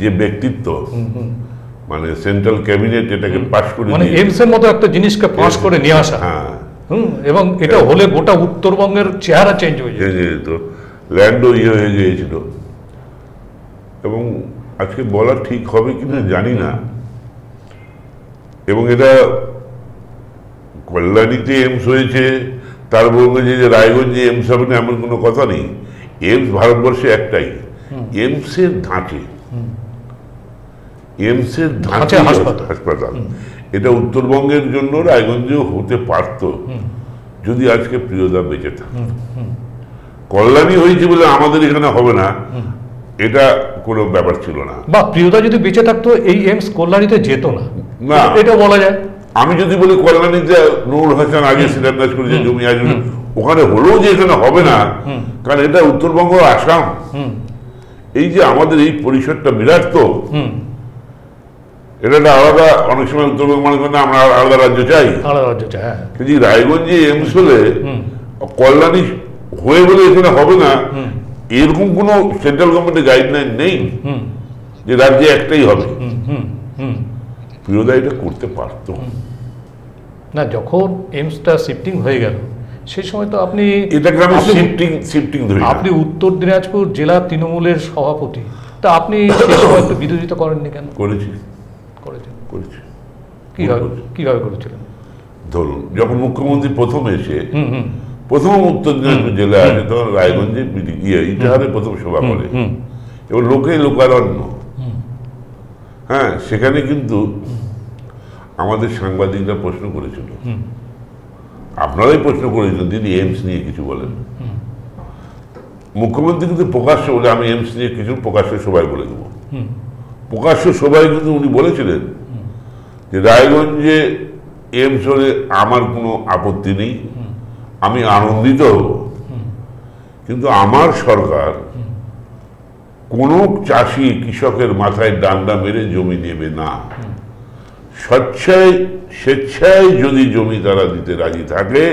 যে ব্যক্তিত্ব, মানে সেন্ট্রাল ক্যাবিনেট এটাকে পাস করে, মানে এইমস এর মতো একটা জিনিসকে পাস করে নিয়ে আসা, এবং এটা হলে গোটা উত্তরবঙ্গের চেহারা চেঞ্জ হয়ে যেত, ল্যান্ডও হয়ে গিয়েছিল। এবং আজকে বলা ঠিক হবে কিনা জানি না। এবং এটা কল্যাণীতে এইমস হয়েছে, তার বলবে যে রায়গঞ্জে এইমস হবে না, এমন কোনো কথা নেই। এইমস ভারতবর্ষে একটাই, এইমসের ধাঁচে, এইমসের ধাঁচে হাসপাতাল। এটা উত্তরবঙ্গের জন্য রায়গঞ্জেও হতে পারত যদি আজকে প্রিয়দা বেঁচে থাকে। কল্যাণী হয়েছে বলে আমাদের এখানে হবে না, এটা কোনো ব্যাপার ছিল না। বা প্রিয়দা যদি বেঁচে থাকতো, এই এইমস কল্যাণীতে যেত না, এটা বলা যায়। আমি যদি বলি কল্যাণীতে নুরুল হাসান আগে শিলান্যাস করেছে জমি আসবে, ওখানে হলেও যে এখানে হবে না, কারণ এটা উত্তরবঙ্গ, আসাম, এই যে আমাদের এই পরিসরটা বিরাট, তো এটা আলাদা। অনেক সময় উত্তরবঙ্গ মনে করেন আমরা আলাদা রাজ্য চাই, কিন্তু রায়গঞ্জে এইমস হলে, কল্যাণী হয়ে বলে এখানে হবে না, এরকম কোনো সেন্ট্রাল গভর্নমেন্টের গাইডলাইন নেই যে রাজ্যে একটাই হবে। প্রিয়দা এটা করতে পারত না। যখন এইমসটা শিফটিং হয়ে গেল, সেই সময় তো আপনি এটাকে আমি শিফটিং ধরি। আপনি উত্তর দিনাজপুর জেলা তৃণমূলের সভাপতি, তা আপনি সেই সময় তো বিরোধিতা করেননি কেন? করেছি। কিভাবে করেছিলেন? ধরুন, যখন মুখ্যমন্ত্রী প্রথম এসে প্রথম উত্তর দিনাজপুর জেলায় আসে, তখন রায়গঞ্জে ইটাহারে প্রথম সভা করে এবং লোকারণ্য। হ্যাঁ, সেখানে কিন্তু আমাদের সাংবাদিকরা প্রশ্ন করেছিল, আপনারাই প্রশ্ন করেছিলেন, দিদি এইমস নিয়ে কিছু বলেন। মুখ্যমন্ত্রী কিন্তু প্রকাশ্য বলে, আমি এইমস নিয়ে কিছু প্রকাশ্য সভায় বলে দেবো। প্রকাশ্য সভায় কিন্তু উনি বলেছিলেন যে রায়গঞ্জে এইমস হলে আমার কোনো আপত্তি নেই, আমি আনন্দিত হব, কিন্তু আমার সরকার কোনো চাষি কৃষকের মাথায় ডান্ডা মেরে জমি নেবে না। স্বেচ্ছায় যদি জমি তারা দিতে রাজি থাকে,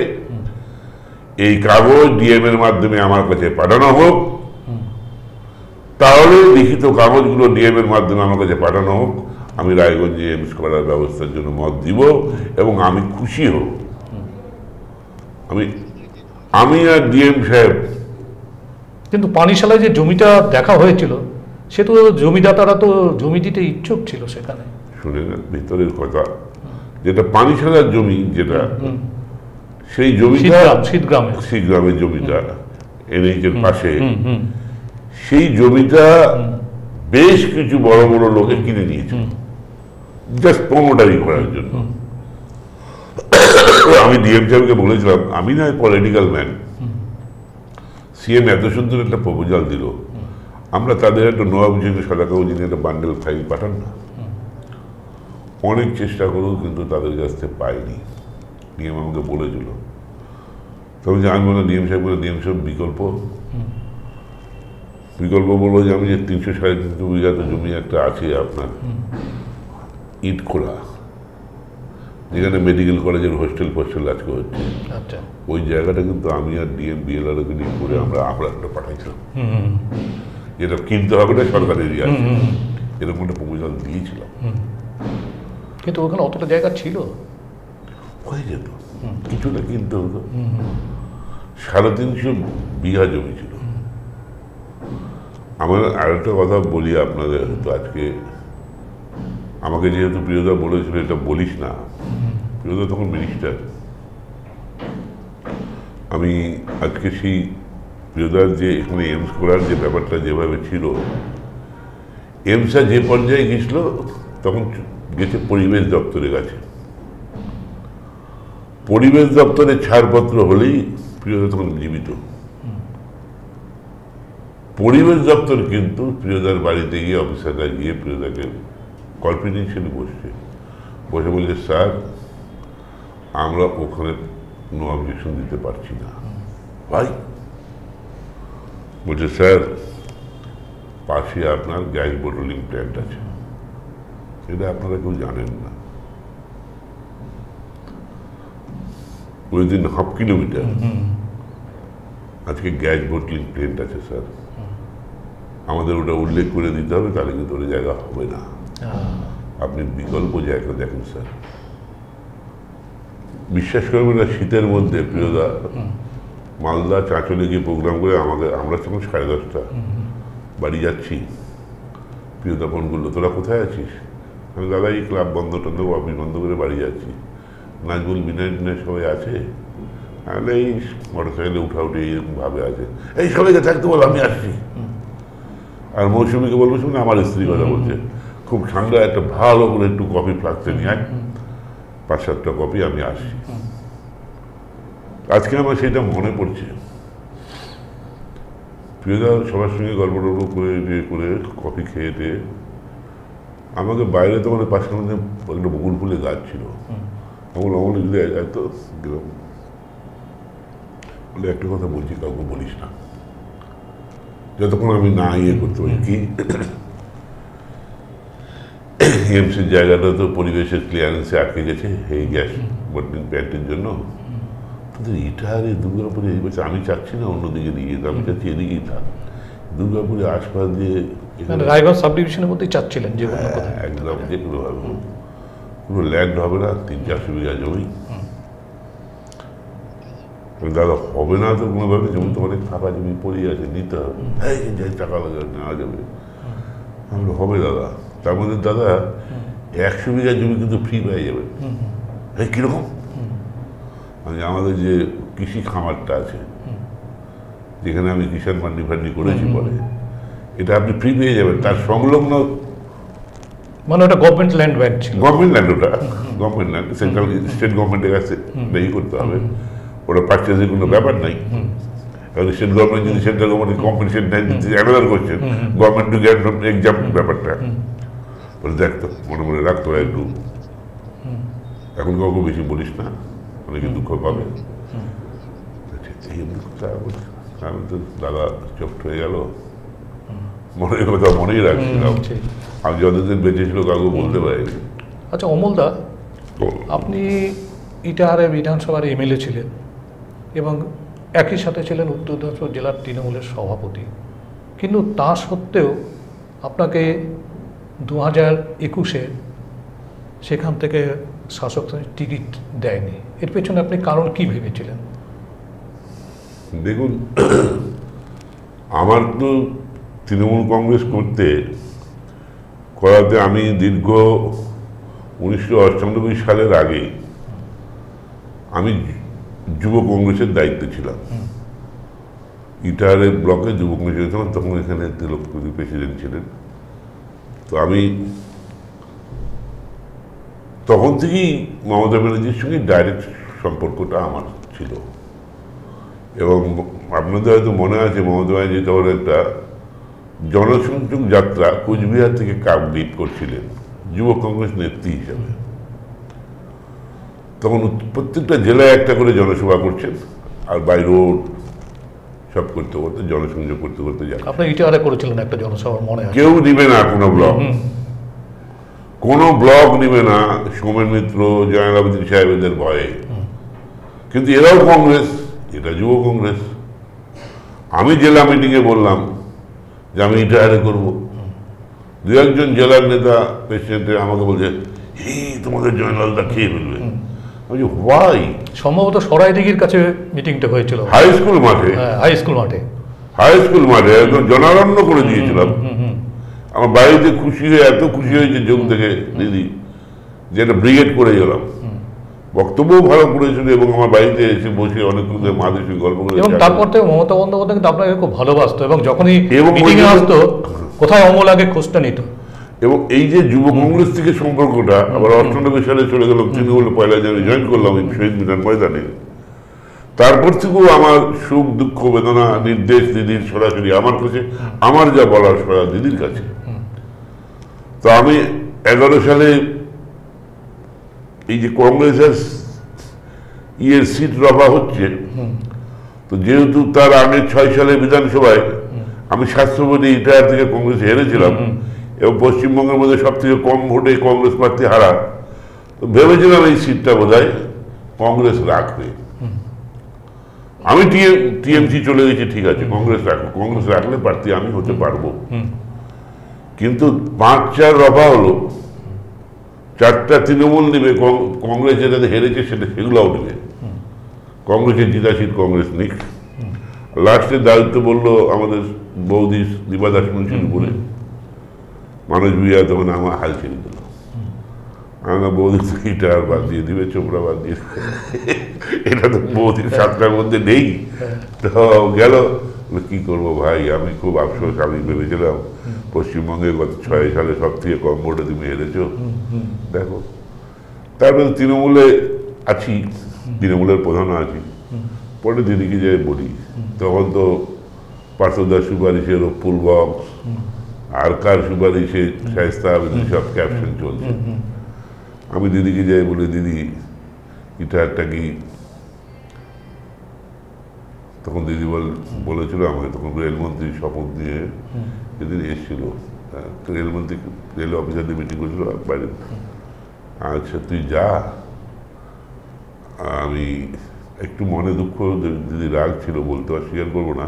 এই কাগজ ডিএম এর মাধ্যমে আমার কাছে পাঠানো হোক, তাহলে লিখিত কাগজগুলো ডিএম এর মাধ্যমে আমার কাছে পাঠানো হোক, আমি রায়গঞ্জে এইমস করার ব্যবস্থার জন্য মত দিব এবং আমি খুশি হব। আমি আর ডিএম সাহেব। কিন্তু পানিশালায় যে জমিটা দেখা হয়েছিল, সে তো জমিদাতারা তো জমি দিতে ইচ্ছুক ছিল সেখানে। শুনে না ভিতরের কথা, যেটা পানিশালার জমি, যেটা সেই জমিটা শীতগ্রামের জমিটা এনএইচের পাশে, সেই জমিটা বেশ কিছু বড় বড় লোকে কিনে নিয়েছে জাস্ট প্রমোটারি করার জন্য। আমি ডিএম সাহেবকে বলেছিলাম, আমি না পলিটিক্যাল ম্যান, সিএম এত সুন্দর একটা প্রপোজাল দিল, আমরা তাদের একটা নবাব জিনে সাদা কাগজ একটা বান্ডেল ফাইল পাঠান না। অনেক চেষ্টা করুন, কিন্তু তাদের কাছ থেকে পাইনি। ডিএম আমাকে বলেছিল, তবে যে আমি বললাম ডিএম সাহেব বলে, ডিএম সাহেব বিকল্প বললো যে আমি যে 300-350 বিঘা জমি একটা আছে আপনার ইটখোলা, যেখানে মেডিকেল কলেজের হোস্টেল আজকে হচ্ছে, ওই জায়গাটা কিন্তু আমি আর ডিএম বিএলআর নিয়ে করে আমরা একটা পাঠাইছিলাম, যেটা কিনতে হবে না, সরকার এরিয়া আছে, এরকম একটা প্রপোজাল দিয়েছিলাম। কিন্তু ওখানে অতটা জায়গা ছিল, হয়ে যেত, কিছুটা কিনতে হতো। 350 বিঘা জমি ছিল। আমার আরেকটা কথা বলি আপনাদের, হয়তো আজকে আমাকে যেহেতু প্রিয়দা বলেছিল এটা বলিস না, প্রিয়দা তখন মিনিস্টার, আমি আজকে সেই প্রিয়দার যে এখানে এইমস করার যে ব্যাপারটা যেভাবে ছিল, এইমসটা যে পর্যায়ে গেছিল, তখন গেছে পরিবেশ দপ্তরের কাছে। পরিবেশ দপ্তরে ছাড়পত্র হলেই প্রিয়দা তখন জীবিত। পরিবেশ দপ্তর কিন্তু প্রিয়দার বাড়িতে গিয়ে অফিসাররা গিয়ে প্রিয়দাকে কনফিডেন্সিয়ালি বসে বলছে, স্যার আমরা ওখানে নো অবজেকশন দিতে পারছি না। ভাই বলছে, স্যার পাশে আপনার গ্যাস বোটলিং প্ল্যান্ট আছে, এটা আপনারা কেউ জানেন না, উইদিন 1/2 কিলোমিটার আজকে গ্যাস বোটলিং প্ল্যান্ট আছে স্যার, আমাদের ওটা উল্লেখ করে দিতে হবে, তাহলে কিন্তু ওটা জায়গা হবে না, আপনি বিকল্প জায়গা দেখুন স্যার। বিশ্বাস করবেন না, শীতের মধ্যে প্রিয়দা মালদা চাঁচলে গিয়ে প্রোগ্রাম করে আমরা তখন 10:30 বাড়ি যাচ্ছি, প্রিয়দা ফোন করলো, তোরা কোথায় আছিস? আমি, দাদা এই ক্লাব বন্ধ টন্ধ অফিস বন্ধ করে বাড়ি যাচ্ছি। নাজবুল বিনয় সবাই আছে, তাহলে এই মোটর সাইকেলে উঠে এইরকম ভাবে আছে, এই সবাইকে থাকতে বল, আমি আসছি। আর মৌসুমীকে বলবো, শুনে আমার স্ত্রী কথা বলছে, খুব ঠান্ডা, একটা ভালো করে একটু কফি ফ্লাক্সে নিয়ে আয়, 5-7টা কফি, আমি আসছি। আজকে আমার সেটা মনে পড়ছে, প্রিয়দা সবার সঙ্গে গল্প করে কফি খেয়ে আমাকে বাইরে, তো মানে পাশের মধ্যে একটা বকুল ফুলের গাছ ছিল, আমার অমনি তো গেলাম, বলে একটা কথা বলছি, কাউকে বলিস না, যতক্ষণ আমি না করতে পারি। কি এমসির জায়গাটা তো পরিবেশের ক্লিয়ারেন্সে আটকে গেছে এই গ্যাস বোটলিং প্ল্যান্টের জন্য, কিন্তু ইটাহারে দুর্গাপুরে এই বছর আমি চাচ্ছি না অন্যদিকে নিয়ে যেতে, আমি চাচ্ছি এদিকেই থাক, দুর্গাপুরে আশপাশ দিয়ে রায়গঞ্জ সাব ডিভিশনের মধ্যেই চাচ্ছিলেন যে একদম যে কোনোভাবে কোনো ল্যান্ড হবে না, 300-400 বিঘা জমি। দাদা হবে না তো কোনোভাবে, যেমন তো অনেক ফাঁকা জমি পড়ে আছে, নিতে হবে, এই যে টাকা লাগে নেওয়া যাবে। আমি বলি, হবে দাদা। তার মধ্যে দাদা 100 বিঘা জমি কিন্তু ফ্রি পেয়ে যাবে। এই কীরকম? মানে আমাদের যে কৃষি খামারটা আছে, যেখানে আমি কিষাণ মান্ডি ফান্ডি করেছি পরে, এটা আপনি ফ্রি পেয়ে যাবেন। তার সংলগ্ন মানে ওটা গভর্নমেন্ট ল্যান্ড ব্যাংক ছিল, গভর্নমেন্ট ল্যান্ড, ওটা গভর্নমেন্ট ল্যান্ড, সেন্ট্রাল স্টেট গভর্নমেন্টের কাছে ই করতে হবে, ওটা পারচেজের কোনো ব্যাপার নাই। কারণ স্টেট গভর্নমেন্ট যদি সেন্ট্রাল গভর্নমেন্ট কম্পিটিশন নেয়, another question, government to get exam ব্যাপারটা। বলে দেখ তো, মনে মনে রাখ তোরা একটু, এখন কাউকে বেশি বলিস না, অনেকে দুঃখ পাবে। আমি তো দাদা চোপ্ট হয়ে গেল, মনের কথা মনেই রাখছিলাম। আমি যতদিন বেঁচে ছিল কাউকে বলতে পারিনি। আচ্ছা অমলদা, আপনি ইটাহারে বিধানসভার এমএলএ ছিলেন এবং একই সাথে ছিলেন উত্তর দিনাজপুর জেলার তৃণমূলের সভাপতি, কিন্তু তা সত্ত্বেও আপনাকে 2021-এ সেখান থেকে শাসক টিকিট দেয়নি। এর পেছনে আপনি কারণ কি ভেবেছিলেন? দেখুন, আমার তো তৃণমূল কংগ্রেস করাতে আমি দীর্ঘ 1998 সালের আগে আমি যুব কংগ্রেসের দায়িত্বে ছিলাম। ইটাহারের ব্লকে যুব কংগ্রেস ছিলাম, তখন এখানে তিলকপুরী প্রেসিডেন্ট ছিলেন। তো আমি তখন থেকেই মমতা ব্যানার্জির সঙ্গে ডাইরেক্ট সম্পর্কটা আমার ছিল। এবং আপনাদের হয়তো মনে আছে, মমতা ব্যানার্জি তখন একটা জনসংযোগ যাত্রা কোচবিহার থেকে কাকদ্বীপ করছিলেন যুব কংগ্রেস নেত্রী হিসাবে। তখন প্রত্যেকটা জেলায় একটা করে জনসভা করছেন, আর বাই রোড সব করতে করতে, জনসংযোগ করতে করতে যান। আপনি ইটাহারে করেছিলেন একটা জনসভার, মনে আছে? কেউ নিবে না কোনো ব্লক নিবে না, সোমেন মিত্র, জয়নাল আবেদিন সাহেবদের ভয়ে। কিন্তু এরাও কংগ্রেস, এটা যুব কংগ্রেস। আমি জেলা মিটিংয়ে বললাম যে আমি ইটাহারে করবো। দু একজন জেলার নেতা প্রেসিডেন্টে আমাকে বলছে, তোমাদের জয়নালদা খেয়ে ফেলবে। আমি হোয়াই? সম্ভবত সরাইদিঘির কাছে মিটিংটা হয়েছিল, হাই স্কুল মাঠে। হাই স্কুল মাঠে, হাই স্কুল মাঠে একদম জনারণ্য করে দিয়েছিলাম। আমার বাড়িতে খুশি হয়ে, এত খুশি হয়েছে যোগ থেকে দিদি, যে একটা ব্রিগেড করে গেলাম। বক্তব্যও ভালো করেছিল এবং আমার বাড়িতে এসে বসে অনেকক্ষণ মাদের সঙ্গে গল্প করে। এবং তারপর থেকে মমতা বন্দ্যোপাধ্যায় কিন্তু আপনাকে খুব ভালোবাসতো, এবং যখনই মিটিংয়ে আসতো কোথায় অমল আগে খোঁজটা নিত। এবং এই যে যুব কংগ্রেস থেকে সম্পর্কটা আবার 98 সালে চলে গেল তৃণমূল, 1 জানুয়ারি জয়েন করলাম এই শহীদ মিনার ময়দানে। তারপর থেকেও আমার সুখ দুঃখ বেদনা নির্দেশ দিদির সরাসরি আমার কাছে, আমার যা বলার সরা দিদির কাছে। তো আমি 11 সালে এই যে কংগ্রেসের সিট রফা হচ্ছে, তো যেহেতু তার আগে 6 সালে বিধানসভায় আমি স্বাস্থ্যপতি ইটাহার থেকে কংগ্রেস হেরেছিলাম এবং পশ্চিমবঙ্গের মধ্যে সব থেকে কম ভোটে কংগ্রেস প্রার্থী হারা, তো ভেবেছিলাম এই সিটটা বোধহয় কংগ্রেস রাখবে। আমি টিএমসি চলে গেছি, ঠিক আছে কংগ্রেস রাখবো, কংগ্রেস রাখলে প্রার্থী আমি হতে পারবো। কিন্তু 5-4 রফা হলো, 4টা তৃণমূল নেবে, কংগ্রেস যেটাতে হেরেছে সেগুলোও নেবে, কংগ্রেসের জিতা সিট কংগ্রেস নিক। লাস্টের দায়িত্ব বললো আমাদের বৌদি দীপা দাস মুন্সির উপরে, মানুষ বিয়া, তখন আমার হাল ছেড়ে দিল। আমরা বৌদি ইটাহার বাদ দিয়ে দিবে, চোপড়া বাদ দিয়ে, এটা তো বৌদির 7টার মধ্যে নেই। তো গেল, কি করবো ভাই, আমি খুব আফসোস। আমি ভেবেছিলাম পশ্চিমবঙ্গে গত 6 সালে সব থেকে কম ভোটে তুমি হেরেছো, দেখো। তারপরে তৃণমূলে আছি, তৃণমূলের প্রধান আছি। পরে দিদিকে যাই বলি, তখন তো পার্থদার সুপারিশে রূপপুর বক্স, আর কার সুপারিশে শায়েস্তা আবেদন, সব ক্যাপশন চলছে। আমি দিদিকে যাই বলি, দিদি ইটাহারটা কি, তখন দিদি বলেছিল আমাকে, তখন রেলমন্ত্রী শপথ নিয়ে যেদিন এসেছিল, রেলমন্ত্রী রেল অফিসারদের মিটিং করেছিল বাইরে। আচ্ছা তুই যা। আমি একটু মনে দুঃখ, দিদি রাগ ছিল, বলতে অস্বীকার করবো না,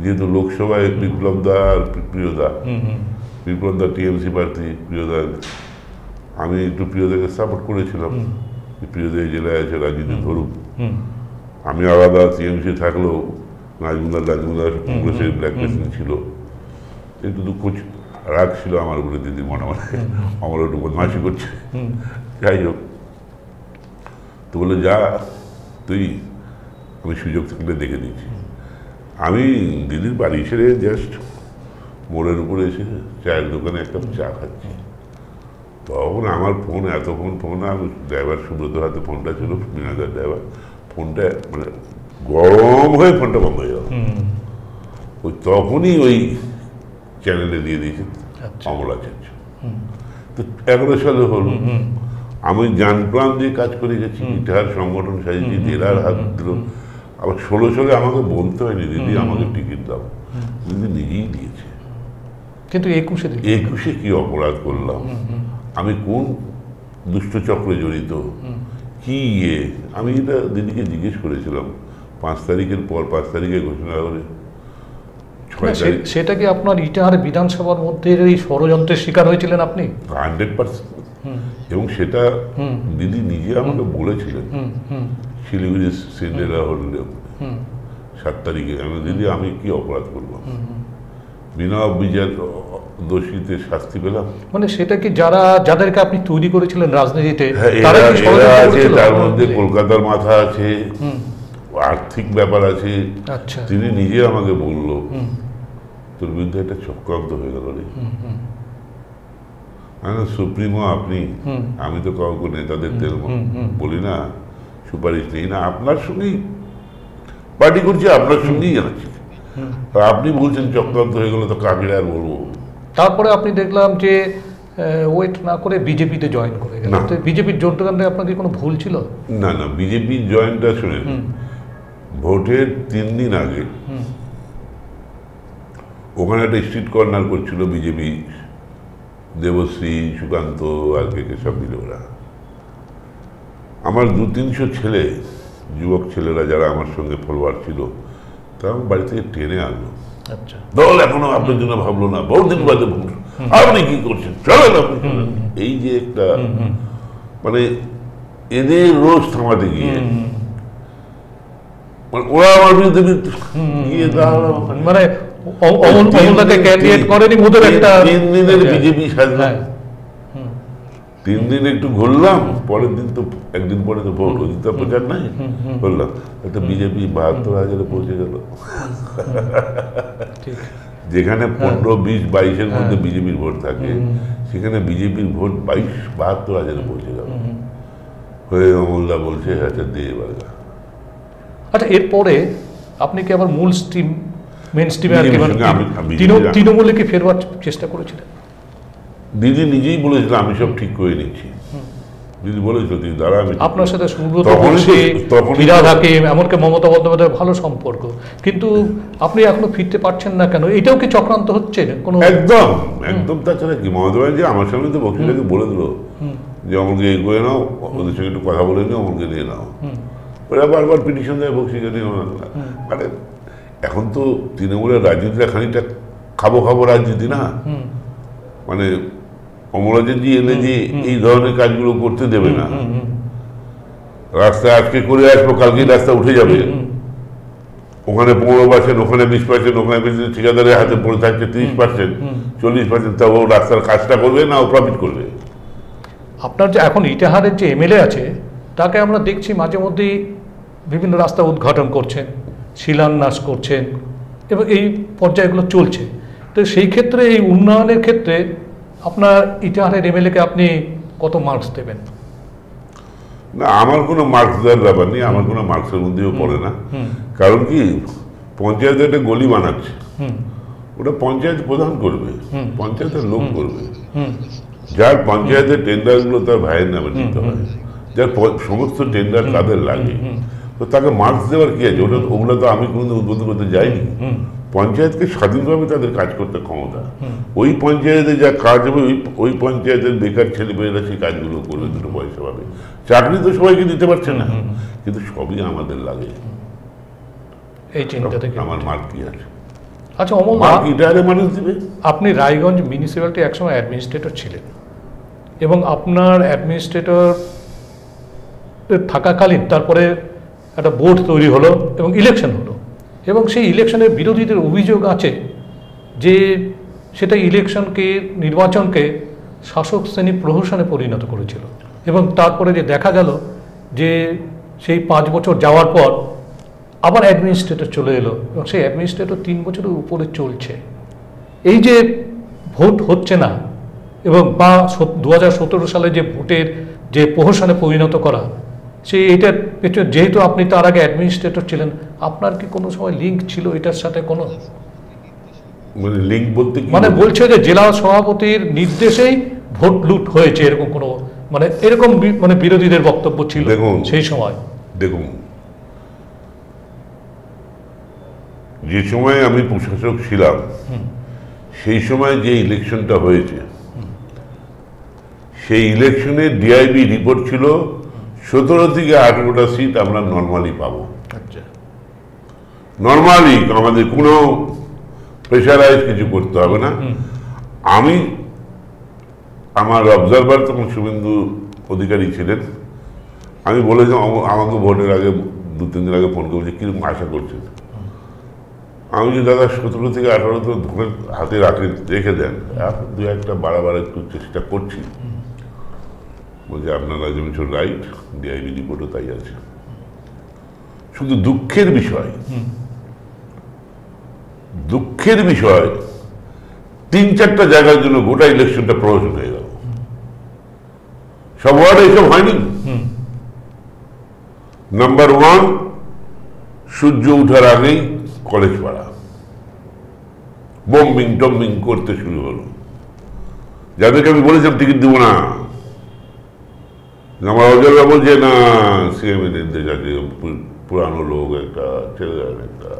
যেহেতু লোকসভায় বিপ্লবদা আর প্রিয়দা, বিপ্লবদা টিএমসি প্রার্থী, প্রিয়দা, আমি একটু প্রিয়দাকে সাপোর্ট করেছিলাম, প্রিয়দা এই জেলায় আছে, রাজনীতি ধরুক। আমি আলাদা টিএমসি থাকলেও নাজমুল্লাহ কংগ্রেসের ব্ল্যাক প্রেসিডেন্ট ছিল, একটু দুঃখ রাগ ছিল আমার উপরে দিদি মনে মনে, আমার একটু বদমাইশি করছে। যাই হোক, তো বলে যা তুই, আমি সুযোগ থাকলে দেখে দিচ্ছি। আমি দিদির বাড়ি সেরে জাস্ট মোড়ের উপরে এসে চায়ের দোকানে একটা চা খাচ্ছি, তখন আমার ফোন, এতক্ষণ ফোন, আমি ড্রাইভার সুব্রত হাতে ফোনটা ছিল, মিনাদার ড্রাইভার, ফোনটা মানে গরম হয়ে ফোনটা বন্ধ হয়ে গেল। ওই তখনই ওই চ্যানেলে দিয়ে দিয়েছে অমলাচার্য। তো 11 সালে হল, আমি জানপ্রাণ দিয়ে কাজ করে গেছি, ইটাহার সংগঠন সাজিয়েছি, জেলার হাত দিল। আবার 16 সালে আমাকে বলতে হয়নি দিদি আমাকে টিকিট দাও, দিদি নিজেই দিয়েছে। কিন্তু 21-এ কি অপরাধ করলাম, আমি কোন দুষ্টচক্রে জড়িত, কি আমি এটা দিদিকে জিজ্ঞেস করেছিলাম 5 তারিখের পর, 5 তারিখে ঘোষণা করে 6 তারিখ। সেটা কি আপনার ইটাহার বিধানসভার মধ্যে এই ষড়যন্ত্রের শিকার হয়েছিলেন আপনি? 100%। এবং সেটা দিদি নিজে আমাকে বলেছিলেন শিলিগুড়ি সিন্ডেলা হোটেলে 7 তারিখে। আমি দিদি আমি কি অপরাধ করলাম, বিনা অভিযোগ দোষীতে শাস্তি পেলাম। মানে সেটা কি যাদেরকে আপনি তৈরি করেছিলেন রাজনীতিতে, তার মধ্যে কলকাতার মাথা আছে, আর্থিক ব্যাপার আছে। আচ্ছা, তিনি নিজে আমাকে বলল তোর বিরুদ্ধে একটা চক্রান্ত হয়ে গেল রে। সুপ্রিমো আপনি, আমি তো কাউকে নেতাদের তেল বলি না, সুপারিশ নেই না, আপনার সঙ্গেই পার্টি করছি, আপনার সঙ্গেই আছি, আপনি বলছেন চক্রান্ত হয়ে গেল, তো কাকে আর বলবো। তারপরে আপনি দেখলাম যে ওয়েট না করে বিজেপিতে জয়েন করে গেলেন। বিজেপির জোটগানে আপনার কি কোনো ভুল ছিল? না না, বিজেপির জয়েনটা শুনে ভোটের 3 দিন আগে ওখানে একটা স্ট্রিট কর্নার করছিল বিজেপি, দেবশ্রী, সুকান্ত আর কে সব মিলে। ওরা আমার 200-300 ছেলে, যুবক ছেলেরা যারা আমার সঙ্গে ফলোয়ার ছিল, তা আমার বাড়ি থেকে টেনে আনলো। আচ্ছা, দল এখনো আপনার জন্য ভাবলো না, বহুদিন বাদে ভোট, আপনি কি করছেন, চলেন আপনি। এই যে একটা মানে এদের রোজ থামাতে গিয়ে মানে ওরা আমার বিরুদ্ধে গিয়ে মানে অমলদাকে ক্যান্ডিডেট করেনি মোদের একটা 3 দিনের বিজেপি সাজলাম। 3 দিন একটু ঘুরলাম, পরের দিন তো একদিন পরে তো ভোট, ওই দিন তো প্রচার নাই, বললাম একটা বিজেপি 72,000-এ পৌঁছে গেল। যেখানে 15, 20, 22-এর মধ্যে বিজেপির ভোট থাকে, সেখানে বিজেপির ভোট 72,000-এ পৌঁছে গেল। হয়ে অমলদা বলছে আচ্ছা দিয়ে এবার। আচ্ছা, এরপরে আপনি কি আবার মূল স্ট্রিম মেন স্ট্রিমে তৃণমূলে কি ফেরবার চেষ্টা করেছিলেন? দিদি নিজেই বলেছিল আমি সব ঠিক করে নিচ্ছি। দিদি বলেছিল তুই দাঁড়া, আপনার সাথে সুব্রত বক্সী, ফিরহাদ হাকিম, এমনকি মমতা বন্দ্যোপাধ্যায়ের ভালো সম্পর্ক, কিন্তু আপনি এখনো ফিরতে পারছেন না কেন? এটাও কি চক্রান্ত হচ্ছে কোনো? একদম একদম। তাছাড়া কি মমতা ব্যানার্জি আমার সামনে তো বক্সিটাকে বলে দিল যে অমলকে এই করে নাও, ওদের সঙ্গে একটু কথা বলে নিও, অমলকে নিয়ে নাও। ওরা বারবার পিটিশন দেয় বক্সিকে নিয়ে। মানে এখন তো তৃণমূলের রাজনীতিটা খানিকটা খাবো রাজনীতি না, মানে অমরাজি এলে যে এই ধরনের কাজগুলো করতে দেবে না। রাস্তা আজকে করে আসবো, কালকে রাস্তা উঠে যাবে, ওখানে 15%, ওখানে 20%, ওখানে ঠিকাদারের হাতে পড়ে থাকছে 30%, 40%, তা ও রাস্তার কাজটা করবে না, ও প্রফিট করবে। আপনার যে এখন ইটাহারের যে এমএলএ আছে, তাকে আমরা দেখছি মাঝে মধ্যেই বিভিন্ন রাস্তা উদ্ঘাটন করছেন, শিলান্যাস করছেন, এবং এই পর্যায়গুলো চলছে। তো সেই ক্ষেত্রে এই উন্নয়নের ক্ষেত্রে আপনার ইটাহারের এমএলএকে আপনি কত মার্কস দেবেন? না, আমার কোনো মার্কস দেওয়ার ব্যাপার নেই, আমার কোনো মার্কসের মধ্যেও পড়ে না। কারণ কি, পঞ্চায়েতে একটা গলি বানাচ্ছে, ওটা পঞ্চায়েত প্রধান করবে, পঞ্চায়েতের লোক করবে। যার পঞ্চায়েতের টেন্ডারগুলো তার ভাইয়ের নামে নিতে হয়, যার সমস্ত টেন্ডার তাদের লাগে, তো তাকে মার্কস দেওয়ার কি আছে? ওগুলো তো আমি কোনোদিন উদ্বোধন করতে যাইনি। পঞ্চায়েতকে স্বাধীনভাবে তাদের কাজ করতে ক্ষমতা, ওই পঞ্চায়েতে যা কাজ হবে ওই পঞ্চায়েতের বেকার ছেলেমেয়েরা সেই কাজগুলো করবে, 2 পয়সা পাবে। চাকরি তো সবাইকে দিতে পারছে না, কিন্তু সবই আমাদের লাগে। এই চিন্তা থেকে আমার মার্ক কি আছে? আচ্ছা অমল, মানুষ দিবে। আপনি রায়গঞ্জ মিউনিসিপ্যালিটি একসময় অ্যাডমিনিস্ট্রেটর ছিলেন, এবং আপনার অ্যাডমিনিস্ট্রেটর থাকাকালীন তারপরে একটা বোর্ড তৈরি হলো এবং ইলেকশন হলো, এবং সেই ইলেকশনের বিরোধীদের অভিযোগ আছে যে সেটা নির্বাচনকে শাসক শ্রেণী প্রহসনে পরিণত করেছিল। এবং তারপরে যে দেখা গেল যে সেই 5 বছর যাওয়ার পর আবার অ্যাডমিনিস্ট্রেটর চলে এলো এবং সেই অ্যাডমিনিস্ট্রেটর 3 বছরের উপরে চলছে। এই যে ভোট হচ্ছে না এবং বা 2017 সালে যে ভোটের যে প্রহসনে পরিণত করা, এইটার পেছনে যেহেতু আপনি তার আগে অ্যাডমিনিস্ট্রেটর ছিলেন, আপনার কি কোনো সময় লিঙ্ক ছিল এটার সাথে? কোনো মানে লিঙ্ক বলতে মানে বলছে যে জেলা সভাপতির নির্দেশেই ভোট লুট হয়েছে, এরকম কোনো মানে এরকম মানে বিরোধীদের বক্তব্য ছিল সেই সময়। দেখুন, যে সময় আমি প্রশাসক ছিলাম সেই সময় যে ইলেকশনটা হয়েছে, সেই ইলেকশনে ডিআইবি রিপোর্ট ছিল 17 থেকে 18টা সিট আমরা নর্মালি পাবো। নর্মালি, আমাদের কোনো প্রেশারাইজ কিছু করতে হবে না। আমি আমার অবজারভার তখন শুভেন্দু অধিকারী ছিলেন, আমি বলেছিলাম আমাকে ভোটের আগে 2-3 দিন আগে ফোন করেছে কিরকম আশা করছেন। আমি যে দাদা 17 থেকে 18 তো ধরে হাতে রেখে দেন, এখন 2-1টা বাড়াবার একটু চেষ্টা করছি। বলছে আপনারা যেমন রাইট, ডিআইবি রিপোর্টও তাই আছে। শুধু দুঃখের বিষয় 3-4টা জায়গার জন্য গোটা ইলেকশনটা প্রহসন হয়ে গেল। সব ওয়ার্ডে এসব হয়নি। নাম্বার 1, সূর্য উঠার আগেই কলেজ পাড়া বম্বিং টম্বিং করতে শুরু হলো। যাদেরকে আমি বলেছিলাম টিকিট দেবো না, আমার অজয়রা বলছে না সিএমএ নির্দেশ আছে, পুরানো লোক একটা ছেড়ে যাবেন একটা।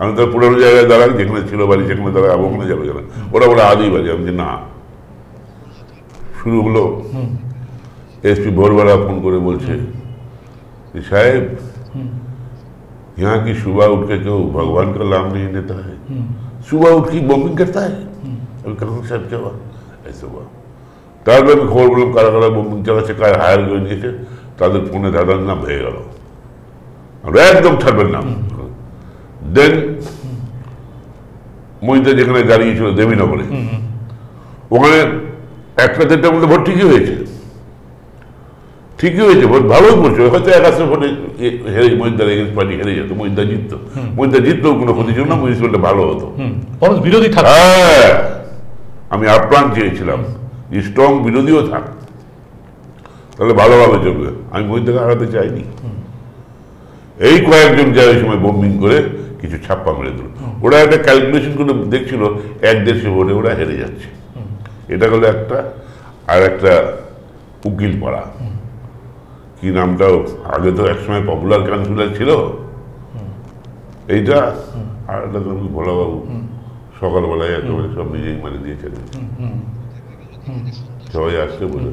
আমি তার পুরানো জায়গায় দাঁড়াই, যেখানে ছিল বাড়ি সেখানে দাঁড়াই, ওখানে যাবে কেন? ওরা বলে আদি বাড়ি। আমি যে না, শুরু হলো। एसपी भोरवाला फोन করে বলছে साहब यहाँ की सुबह उठ के क्यों भगवान का नाम नहीं लेता है, सुबह उठ की बॉम्बिंग करता है। अभी कहा साहब क्या हुआ? ऐसा हुआ। তারপরে আমি খবর বললাম কারা কারা বম্বিং চালাচ্ছে, কারা হায়ার করে নিয়েছে, তাদের ফোনে দাদার নাম হয়ে গেল। আমরা একদম ছাড়বেন না। দেন মহিলা যেখানে দাঁড়িয়েছিল দেবীনগরে, ওখানে 1-1.5টার মধ্যে ভোট ঠিকই হয়েছে, ভোট ভালোই পড়ছে। হয়তো 1-8 ভোটে হেরে মহিলার এগেন্স্ট পার্টি হেরে যেত, মহিলা জিততো। মহিলা জিতলেও কোনো ক্ষতি ছিল না, মিউনিসিপ্যালিটি ভালো হতো। বিরোধী থাক, আমি আপ্রাণ চেয়েছিলাম স্ট্রং বিরোধীও থাক, তাহলে ভালোভাবে চলবে। আমি মহিলাকে হারাতে চাইনি। এই কয়েকজন যায় ওই সময় বম্বিং করে কিছু ছাপ্পা মেরে দিল। ওরা একটা ক্যালকুলেশন করে দেখছিল 1-1.5 ভোটে ওরা হেরে যাচ্ছে। এটা হলো একটা। আর একটা উকিল পাড়া, কি নামটাও আগে তো একসময় পপুলার কাউন্সিলর ছিল এইটা, আর একটা তো ভোলাবাবু সকালবেলায় একেবারে সব নিজেই মারি দিয়েছে। সবাই আসছে বলে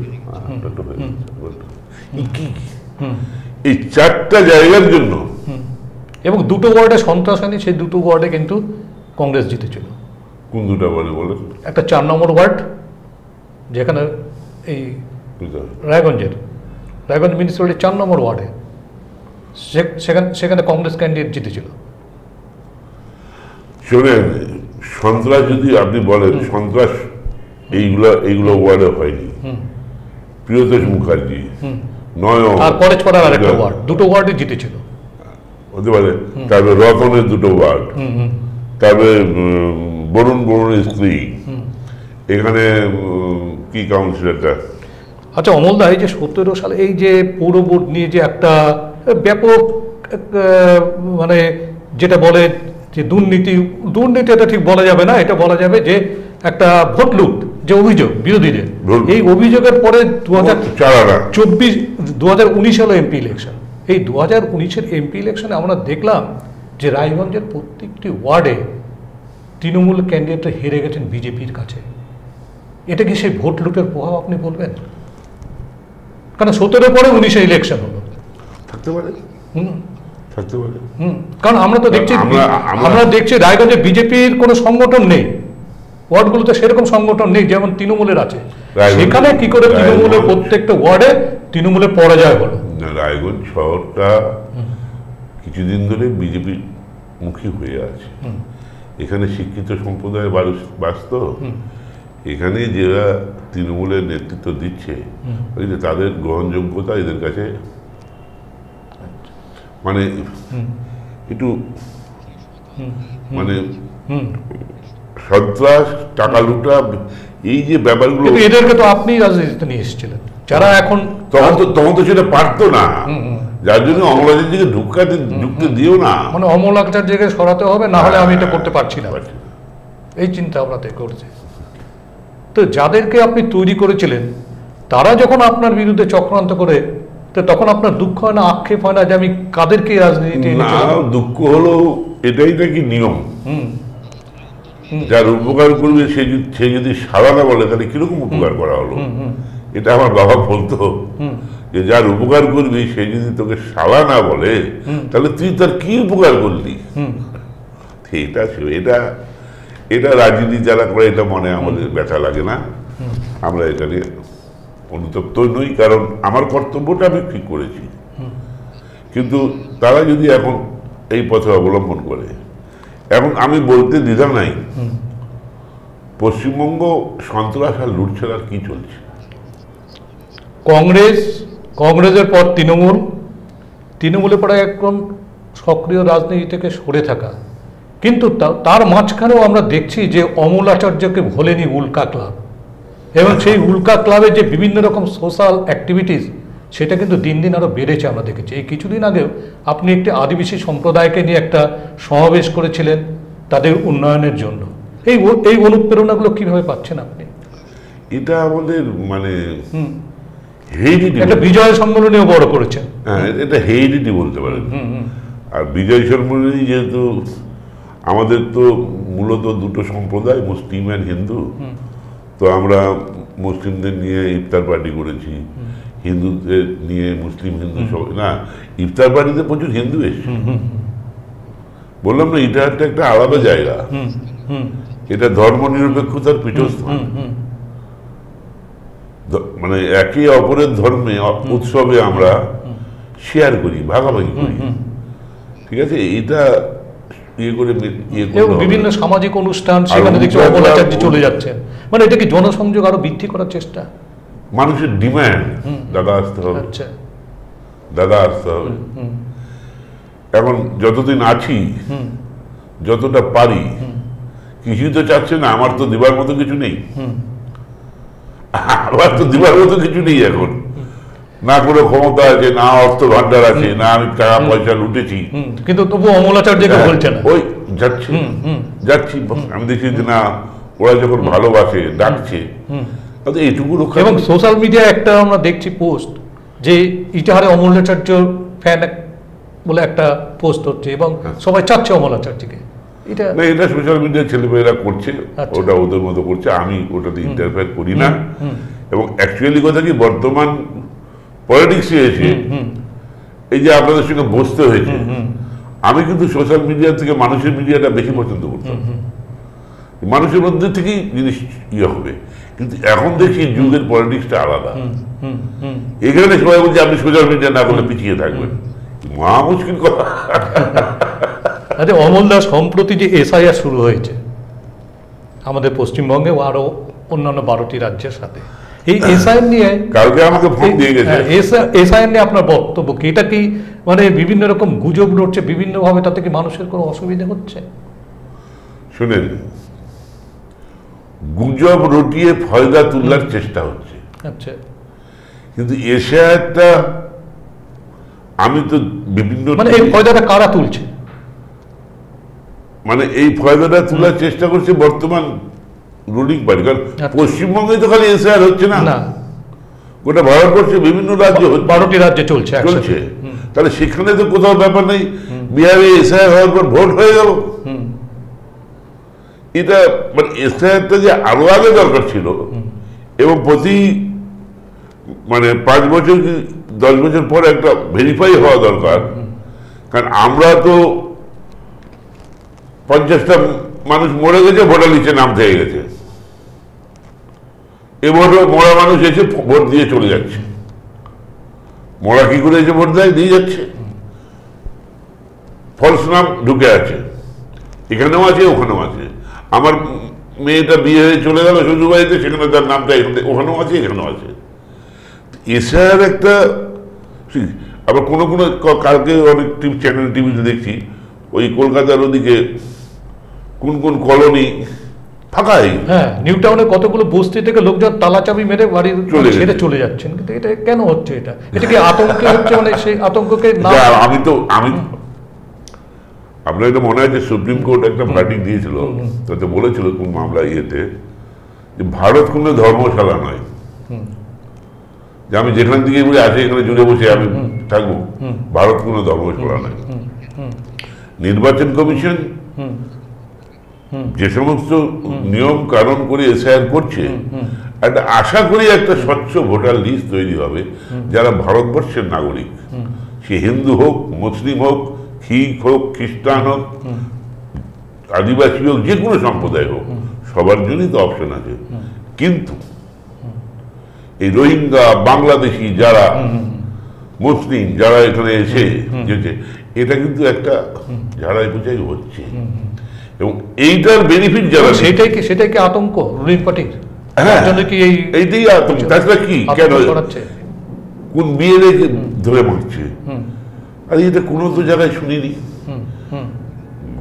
এই 4টা জায়গার জন্য। এবং 2টো ওয়ার্ডে সন্ত্রাসী, সেই 2টো ওয়ার্ডে কিন্তু কংগ্রেস জিতেছিল। কোন 2টা ওয়ার্ডে বলে? একটা 4 নম্বর ওয়ার্ড, যেখানে এই রায়গঞ্জ মিউনিসিপ্যালিটি 4 নম্বর ওয়ার্ডে, সেখানে কংগ্রেস ক্যান্ডিডেট জিতেছিল। শোনেন, সন্ত্রাস যদি আপনি বলেন, সন্ত্রাস এইগুলো ওয়ার্ডে হয়নি। প্রিয়তোষ মুখার্জি, নয়ন আর কলেজ পাড়ার আরেকটা ওয়ার্ড, 2টো ওয়ার্ডে জিতেছিল হতে পারে। তারপরে রতনের 2টো ওয়ার্ড, তারপরে বরুণের স্ত্রী, এখানে কি কাউন্সিলরটা। আচ্ছা অমল দা, এই যে 17 সালে এই যে পৌর বোর্ড নিয়ে যে একটা ব্যাপক মানে যেটা বলে যে দুর্নীতি এটা ঠিক বলা যাবে না, এটা বলা যাবে যে একটা ভোট লুট যে অভিযোগ বিরোধীদের, এই অভিযোগের পরে 2019 সালে এমপি ইলেকশন। এই 2019-এর এমপি ইলেকশনে আমরা দেখলাম যে রায়গঞ্জের প্রত্যেকটি ওয়ার্ডে তৃণমূল ক্যান্ডিডেট হেরে গেছেন বিজেপির কাছে। এটা কি সেই ভোট লুটের প্রভাব আপনি বলবেন? কারণ 17 পরে 19-এ ইলেকশন হলো, থাকতে পারে। কারণ আমরা তো দেখছি, আমরা দেখছি রায়গঞ্জে বিজেপির কোনো সংগঠন নেই, ওয়ার্ডগুলোতে সেরকম সংগঠন নেই যেমন তৃণমূলের আছে। সেখানে কি করে তৃণমূলের প্রত্যেকটা ওয়ার্ডে তৃণমূলের পরাজয় হলো? রায়গঞ্জ শহরটা কিছুদিন ধরে বিজেপি মুখী হয়ে আছে। এখানে শিক্ষিত সম্প্রদায়ের বাস তো, এখানে যারা তৃণমূলের নেতৃত্ব দিচ্ছে ওই যে তাদের গ্রহণযোগ্যতা এদের কাছে মানে একটু মানে সন্ত্রাস, টাকা লুটা, এই যে ব্যাপারগুলো, এদেরকে তো আপনি রাজনীতিতে নিয়ে এসেছিলেন, যারা এখন তখন তো সেটা পারতো না, যার জন্য অমলাচার্যকে ঢুকতে দিও না, মানে অমলাচার্যকে সরাতে হবে, না হলে আমি এটা করতে পারছি না, এই চিন্তা আমরা করছি। তো যাদেরকে আপনি তৈরি করেছিলেন তারা যখন আপনার বিরুদ্ধে চক্রান্ত করে, তো তখন আপনার দুঃখ হয় না, আক্ষেপ হয় না যে আমি কাদেরকে রাজনীতিতে না? দুঃখ হলো এটাই নাকি নিয়ম, যার উপকার করবে সে যদি সারা না বলে তাহলে কিরকম উপকার করা হলো। এটা আমার বাবা বলতো যে যার উপকার করবি সে যদি তোকে সালা না বলে তাহলে তুই তার কি উপকার করলি। এটা রাজনীতি যারা করে এটা মনে আমাদের ব্যথা লাগে না, আমরা এটা নিয়ে অনুতপ্ত নই, কারণ আমার কর্তব্যটা আমি ঠিক করেছি। কিন্তু তারা যদি এখন এই পথে অবলম্বন করে, এখন আমি বলতে দ্বিধা নাই, পশ্চিমবঙ্গ সন্ত্রাস আর লুট ছাড়া কি চলছে। কংগ্রেসের পর তৃণমূলের পরে একদম সক্রিয় রাজনীতি থেকে সরে থাকা, কিন্তু তার মাঝখানেও আমরা দেখছি যে অমলাচার্যকে ভোলেনি উল্কা ক্লাব, এবং সেই উল্কা ক্লাবে যে বিভিন্ন রকম সোশ্যাল অ্যাক্টিভিটিস সেটা কিন্তু দিন দিন আরও বেড়েছে। আমরা দেখেছি এই কিছুদিন আগেও আপনি একটি আদিবাসী সম্প্রদায়কে নিয়ে একটা সমাবেশ করেছিলেন তাদের উন্নয়নের জন্য। এই অনুপ্রেরণাগুলো কিভাবে পাচ্ছেন আপনি? এটা আমাদের মানে একটা বিজয় সম্মেলনেও বড় করেছেন। হ্যাঁ, এটা হেরিডিটি বলতে পারেন। আর বিজয় সম্মেলনী যেহেতু আমাদের তো মূলত দুটো সম্প্রদায়, মুসলিম আর হিন্দু, তো আমরা মুসলিমদের নিয়ে ইফতার পার্টি করেছি, হিন্দুদের নিয়ে মুসলিম হিন্দু সব না, ইফতার পার্টিতে প্রচুর হিন্দু এসছে। বললাম না, এটা একটা আলাদা জায়গা, এটা ধর্ম নিরপেক্ষতার পীঠস্থান, মানে একে অপরের ধর্মে উৎসবে আমরা শেয়ার করি, ভাগাভাগি করি, ঠিক আছে। এটা বিভিন্ন সামাজিক অনুষ্ঠান সেখানে দেখছি অমলাচার্য চলে যাচ্ছেন, মানে এটা কি জনসংযোগ আরো বৃদ্ধি করার চেষ্টা? মানুষের ডিমান্ড, দাদা আসতে হবে, দাদা আসতে হবে। এখন যতদিন আছি, যতটা পারি, কিছুই তো চাচ্ছে না, আমার তো দিবার মতো কিছু নেই, আমার তো দিবার মতো কিছু নেই এখন, না কোনো ক্ষমতা আছে, না অর্থ ভান্ডার আছে, না আমি টাকা পয়সা লুটেছি, কিন্তু তবু অমলাচার্যকে বলছেন ওই যাচ্ছি আমি দেখছি যে না, ওরা যখন ভালোবাসে ডাকছে, এইটুকু রক্ষা। এবং সোশ্যাল মিডিয়ায় একটা আমরা দেখছি পোস্ট যে ইটাহারে অমলাচার্য ফ্যান বলে একটা পোস্ট হচ্ছে, এবং সবাই চাচ্ছে অমলাচার্যকে। এটা সোশ্যাল মিডিয়ার ছেলেমেয়েরা করছে, ওটা ওদের মতো করছে, আমি ওটাতে ইন্টারফেয়ার করি না। এবং অ্যাকচুয়ালি কথা কি, বর্তমান পলিটিক্সে এসে এই যে আপনাদের সঙ্গে বসতে হয়েছে, আমি কিন্তু সোশ্যাল মিডিয়া থেকে মানুষের মিডিয়াটা বেশি পছন্দ করতাম, মানুষের মধ্যে থেকেই জিনিস হবে। কিন্তু এখন দেখছি যুগের পলিটিক্সটা আলাদা, এখানে সবাই বলছে আপনি সোশ্যাল মিডিয়া না করলে পিছিয়ে থাকবেন, মহা মুশকিল কথা। আচ্ছা, অমল দাস, সম্প্রতি যে এসআইআর শুরু হয়েছে আমাদের পশ্চিমবঙ্গে আরো অন্যান্য 12টি রাজ্যের সাথে, এই এসআইআর নিয়ে কালকে আমাকে ফোন দিয়ে গেছে, এসআইআর নিয়ে আপনার বক্তব্য কি? এটা কি মানে বিভিন্ন রকম গুজব রটছে বিভিন্নভাবে, তাতে কি মানুষের কোনো অসুবিধা হচ্ছে? শুনেন, গুজব রটিয়ে ফয়দা তোলার চেষ্টা হচ্ছে। আচ্ছা, কিন্তু এসআইআরটা আমি তো বিভিন্ন, মানে এই ফয়দাটা কারা তুলছে? মানে এই ফয়দাটা তোলার চেষ্টা করছে বর্তমান রুলিং পার্টি। কারণ পশ্চিমবঙ্গে তো খালি এসআইআর হচ্ছে না, গোটা ভারতবর্ষে বিভিন্ন রাজ্য, 12টি রাজ্যে চলছে। তাহলে সেখানে তো কোথাও ব্যাপার নেই, বিহারে এসআইআর হওয়ার পর ভোট হয়ে গেল। এটা মানে এসআইআরটা যে আরো আগে দরকার ছিল, এবং প্রতি মানে 5 বছর 10 বছর পর একটা ভেরিফাই হওয়া দরকার। কারণ আমরা তো 50টা মানুষ মরে গেছে, ভোটার লিস্টে নাম থেকে গেছে, এবারও মরা মানুষ এসে ভোট দিয়ে চলে যাচ্ছে। মরা কি করে এসে ভোট দেয়, দিয়ে যাচ্ছে। ফলস নাম ঢুকে আছে, এখানেও আছে ওখানেও আছে। আমার মেয়েটা বিয়ে হয়ে চলে গেল শ্বশুরবাড়িতে, সেখানে তার নামটা ওখানেও আছে এখানেও আছে। এসআর একটা, আবার কোনো কোনো কালকে অনেক চ্যানেল টিভিতে দেখছি ওই কলকাতার ওদিকে কোন কোন কলোনি ফাঁকাই, হ্যাঁ, নিউ টাউনে কতগুলো বস্তি থেকে লোকজন তালা চাবি মেরে বাড়ির ছেড়ে চলে যাচ্ছেন, কিন্তু এটা কেন হচ্ছে? এটা কি আতঙ্কে হচ্ছে? মানে সেই আতঙ্ককে আমি আপনার এটা মনে হয় যে সুপ্রিম কোর্ট একটা ভার্ডিক্ট দিয়েছিল, তাতে বলেছিল কোন মামলা ইয়েতে যে ভারত কোনো ধর্মশালা নয়, যে আমি যেখান থেকে বলে আসি এখানে জুড়ে বসে আমি থাকবো, ভারত কোনো ধর্মশালা নয়। নির্বাচন কমিশন যে সমস্ত নিয়ম কানুন করে এসআইআর করছে, একটা আশা করি একটা স্বচ্ছ ভোটার লিস্ট তৈরি হবে যারা ভারতবর্ষের নাগরিক, সে হিন্দু হোক, মুসলিম হোক, শিখ হোক, খ্রিস্টান হোক, আদিবাসী হোক, যে কোনো সম্প্রদায় হোক, সবার জন্যই তো অপশন আছে। কিন্তু এই রোহিঙ্গা, বাংলাদেশি যারা মুসলিম যারা এখানে এসে যেতে, এটা কিন্তু একটা ঝাড়াই বোঝাই হচ্ছে, এবং এইটার বেনিফিট যারা, সেটাই কি আতঙ্ক রুলিং পার্টির? হ্যাঁ, এইটাই আতঙ্ক। তাছাড়া কি, কেন কোন বিয়ে ধরে মারছে? আর এটা কোনো তো জায়গায় শুনিনি।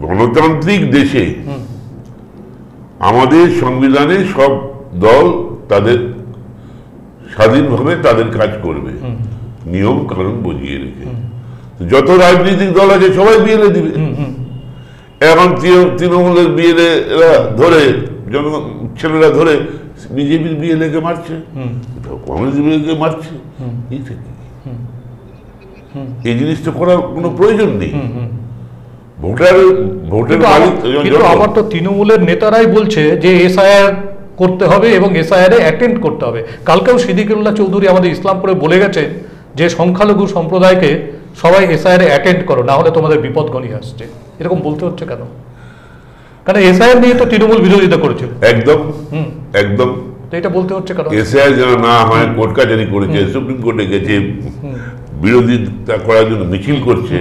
গণতান্ত্রিক দেশে আমাদের সংবিধানে সব দল তাদের স্বাধীনভাবে তাদের কাজ করবে, নিয়ম কানুন বুঝিয়ে রেখে। যত রাজনৈতিক দল আছে সবাই বিএলএ দিবে। এখন তৃণমূলের বিএলএ ধরে ছেলেরা ধরে বিজেপির বিএলএ কে মারছে, কংগ্রেস বিএলএ মারছে। এই জিনিসটা করার কোনো প্রয়োজন নেই। ভোটের আবার তো তৃণমূলের নেতারাই বলছে যে এসআইআর করতে হবে এবং এসআইআর অ্যাটেন্ড করতে হবে। কালকেও সিদ্দিকুল্লাহ চৌধুরী আমাদের ইসলামপুরে বলে গেছে যে সংখ্যালঘু সম্প্রদায়কে সবাই এসআইআর অ্যাটেন্ড করো, না হলে তোমাদের বিপদ ঘনিয়ে আসছে। এরকম বলতে হচ্ছে কেন? কারণ এসআইআর নিয়ে তো তৃণমূল বিরোধিতা করেছিল। একদম একদম, তো এটা বলতে হচ্ছে কেন? এসআইআর যেন না হয়, কোর্ট কাছারি করেছে, সুপ্রিম কোর্টে গেছে, বিরোধিতা করার জন্য মিছিল করছে,